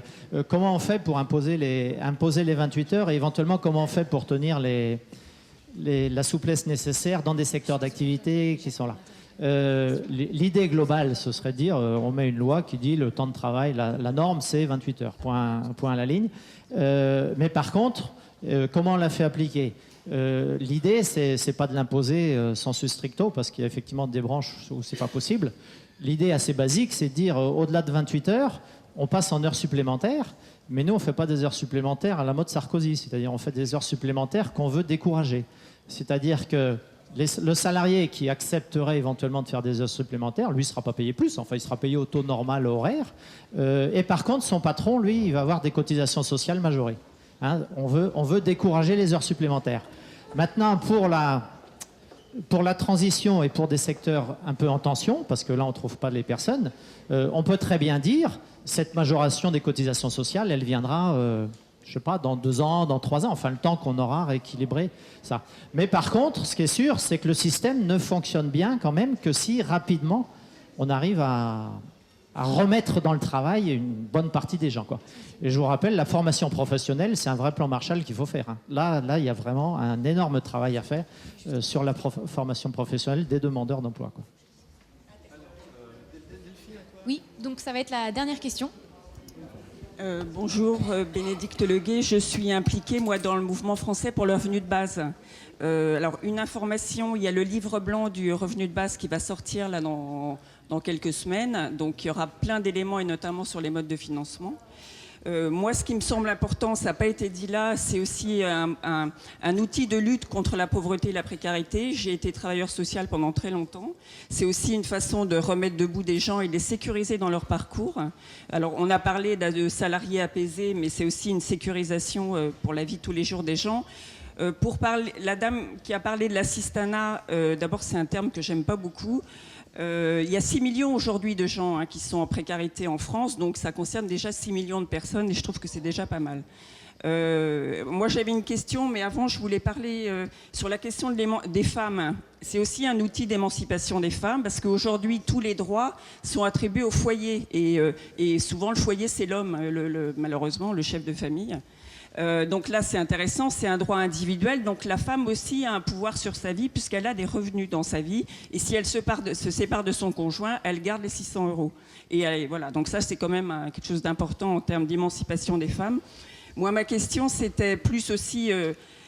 comment on fait pour imposer les 28 heures et éventuellement comment on fait pour tenir la souplesse nécessaire dans des secteurs d'activité qui sont là. L'idée globale, ce serait de dire on met une loi qui dit le temps de travail, la norme c'est 28 heures, point à la ligne. Mais par contre, comment on l'a fait appliquer? L'idée, c'est pas de l'imposer sensu stricto, parce qu'il y a effectivement des branches où c'est pas possible. l'idée assez basique, c'est de dire au-delà de 28 heures, on passe en heures supplémentaires, mais nous, on ne fait pas des heures supplémentaires à la mode Sarkozy, c'est-à-dire on fait des heures supplémentaires qu'on veut décourager. C'est-à-dire que le salarié qui accepterait éventuellement de faire des heures supplémentaires, lui, ne sera pas payé plus, enfin, il sera payé au taux normal horaire. Et par contre, son patron, lui, il va avoir des cotisations sociales majorées. Hein, on veut décourager les heures supplémentaires. Maintenant, pour la transition et pour des secteurs un peu en tension, parce que là, on ne trouve pas les personnes, on peut très bien dire, cette majoration des cotisations sociales, elle viendra... je sais pas, dans 2 ans, dans 3 ans, enfin le temps qu'on aura rééquilibré ça. Mais par contre, ce qui est sûr, c'est que le système ne fonctionne bien quand même que si rapidement on arrive à remettre dans le travail une bonne partie des gens, quoi. Et je vous rappelle, la formation professionnelle, c'est un vrai plan Marshall qu'il faut faire. Hein. Là, il y a vraiment un énorme travail à faire sur la formation professionnelle des demandeurs d'emploi, quoi. Oui, donc ça va être la dernière question. Bonjour, Bénédicte Leguet. Je suis impliquée, moi, dans le mouvement français pour le revenu de base. Alors, une information, il y a le livre blanc du revenu de base qui va sortir là dans quelques semaines. Donc, il y aura plein d'éléments, et notamment sur les modes de financement. Moi, ce qui me semble important, ça n'a pas été dit là, c'est aussi un outil de lutte contre la pauvreté et la précarité. J'ai été travailleur social pendant très longtemps. C'est aussi une façon de remettre debout des gens et de les sécuriser dans leur parcours. Alors, on a parlé de salariés apaisés, mais c'est aussi une sécurisation pour la vie de tous les jours des gens. Pour parler, la dame qui a parlé de l'assistanat, d'abord, c'est un terme que j'aime pas beaucoup. Il y a 6 millions aujourd'hui de gens qui sont en précarité en France, donc ça concerne déjà 6 millions de personnes et je trouve que c'est déjà pas mal. Moi j'avais une question, mais avant je voulais parler sur la question des femmes. C'est aussi un outil d'émancipation des femmes parce qu'aujourd'hui tous les droits sont attribués au foyer et souvent le foyer c'est l'homme, malheureusement le chef de famille. Donc là, c'est intéressant, c'est un droit individuel. Donc la femme aussi a un pouvoir sur sa vie puisqu'elle a des revenus dans sa vie. Et si elle se sépare de son conjoint, elle garde les 600 €. Et voilà, donc ça, c'est quand même quelque chose d'important en termes d'émancipation des femmes. Moi, ma question, c'était plus aussi...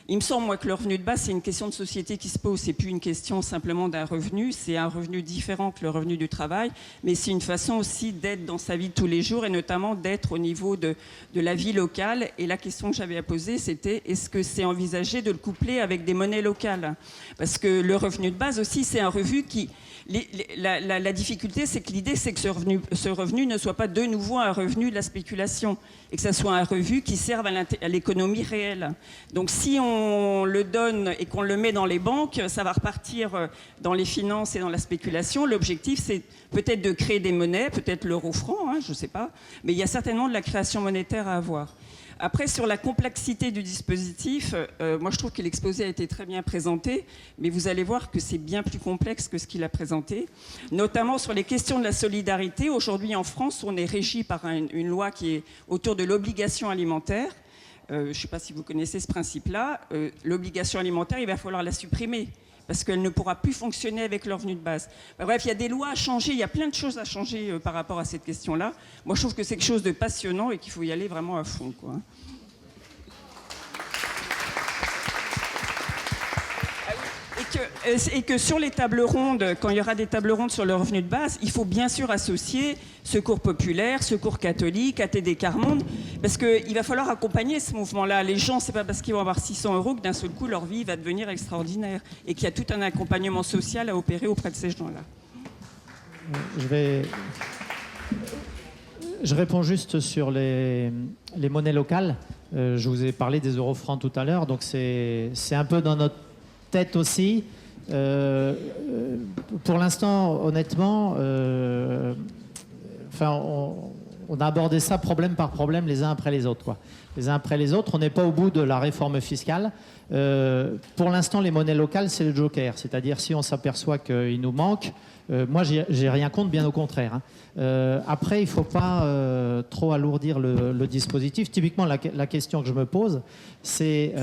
il me semble, moi, que le revenu de base, c'est une question de société qui se pose. C'est plus une question simplement d'un revenu. C'est un revenu différent que le revenu du travail. Mais c'est une façon aussi d'être dans sa vie de tous les jours et notamment d'être au niveau de la vie locale. Et la question que j'avais à poser, c'était est-ce que c'est envisagé de le coupler avec des monnaies locales? Parce que le revenu de base aussi, c'est un revenu qui... La difficulté, c'est que l'idée, c'est que ce revenu ne soit pas de nouveau un revenu de la spéculation et que ça soit un revenu qui serve à l'économie réelle. Donc si on le donne et qu'on le met dans les banques, ça va repartir dans les finances et dans la spéculation. L'objectif, c'est peut-être de créer des monnaies, peut-être l'euro-franc, je ne sais pas, mais il y a certainement de la création monétaire à avoir. Après, sur la complexité du dispositif, moi je trouve que l'exposé a été très bien présenté, mais vous allez voir que c'est bien plus complexe que ce qu'il a présenté, notamment sur les questions de la solidarité. Aujourd'hui en France, on est régi par une loi qui est autour de l'obligation alimentaire. Je ne sais pas si vous connaissez ce principe-là. L'obligation alimentaire, il va falloir la supprimer parce qu'elle ne pourra plus fonctionner avec le revenu de base. Bref, il y a des lois à changer, il y a plein de choses à changer par rapport à cette question-là. Moi, je trouve que c'est quelque chose de passionnant et qu'il faut y aller vraiment à fond, quoi. Et que sur les tables rondes, quand il y aura des tables rondes sur le revenu de base, il faut bien sûr associer Secours populaire, Secours catholique, ATD Quart Monde, parce qu'il va falloir accompagner ce mouvement-là. Les gens, c'est pas parce qu'ils vont avoir 600 € que d'un seul coup leur vie va devenir extraordinaire et qu'il y a tout un accompagnement social à opérer auprès de ces gens-là. Je réponds juste sur les monnaies locales. Je vous ai parlé des euros francs tout à l'heure, donc c'est un peu dans notre tête aussi. Pour l'instant, honnêtement, on a abordé ça problème par problème, les uns après les autres, quoi. Les uns après les autres, on n'est pas au bout de la réforme fiscale. Pour l'instant, les monnaies locales, c'est le joker. C'est-à-dire, si on s'aperçoit qu'il nous manque, moi, j'ai rien contre, bien au contraire, hein. Après, il ne faut pas trop alourdir le dispositif. Typiquement, la question que je me pose, c'est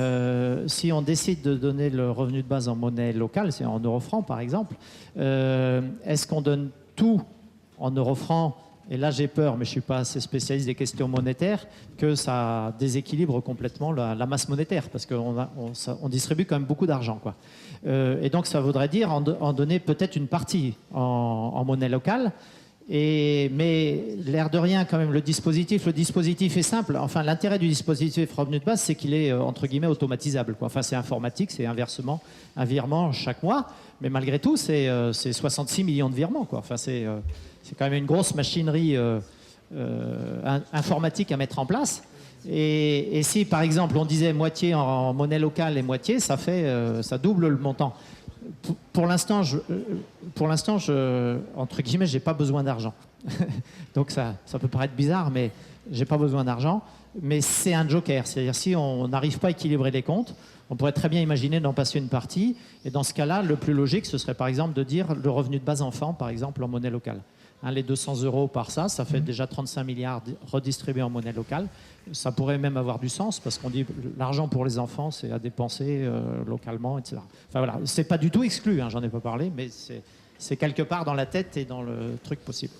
si on décide de donner le revenu de base en monnaie locale, c'est en euro francs par exemple, est-ce qu'on donne tout en euro francs et là j'ai peur, mais je ne suis pas assez spécialiste des questions monétaires, que ça déséquilibre complètement la masse monétaire, parce qu'on distribue quand même beaucoup d'argent, quoi. Et donc ça voudrait dire en donner peut-être une partie en monnaie locale. Mais l'air de rien, quand même, le dispositif est simple. Enfin, l'intérêt du dispositif revenu de base, c'est qu'il est, entre guillemets, automatisable, quoi. Enfin, c'est informatique, c'est un virement chaque mois. Mais malgré tout, c'est 66 millions de virements, quoi. Enfin, c'est quand même une grosse machinerie informatique à mettre en place. Et si, par exemple, on disait moitié en monnaie locale et moitié, ça double le montant. Pour l'instant, entre guillemets, j'ai pas besoin d'argent. Donc ça peut paraître bizarre, mais j'ai pas besoin d'argent. Mais c'est un joker. C'est-à-dire, si on n'arrive pas à équilibrer les comptes, on pourrait très bien imaginer d'en passer une partie. Et dans ce cas-là, le plus logique, ce serait par exemple de dire le revenu de base enfant, par exemple, en monnaie locale. Les 200 € par ça fait déjà 35 milliards redistribués en monnaie locale. Ça pourrait même avoir du sens, parce qu'on dit l'argent pour les enfants, c'est à dépenser localement, etc. Enfin voilà, c'est pas du tout exclu, j'en ai pas parlé, mais c'est quelque part dans la tête et dans le truc possible.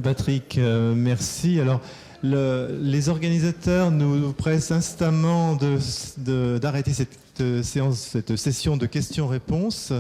Patrick, merci. Alors, les organisateurs nous pressent instamment d'arrêter cette session de questions-réponses.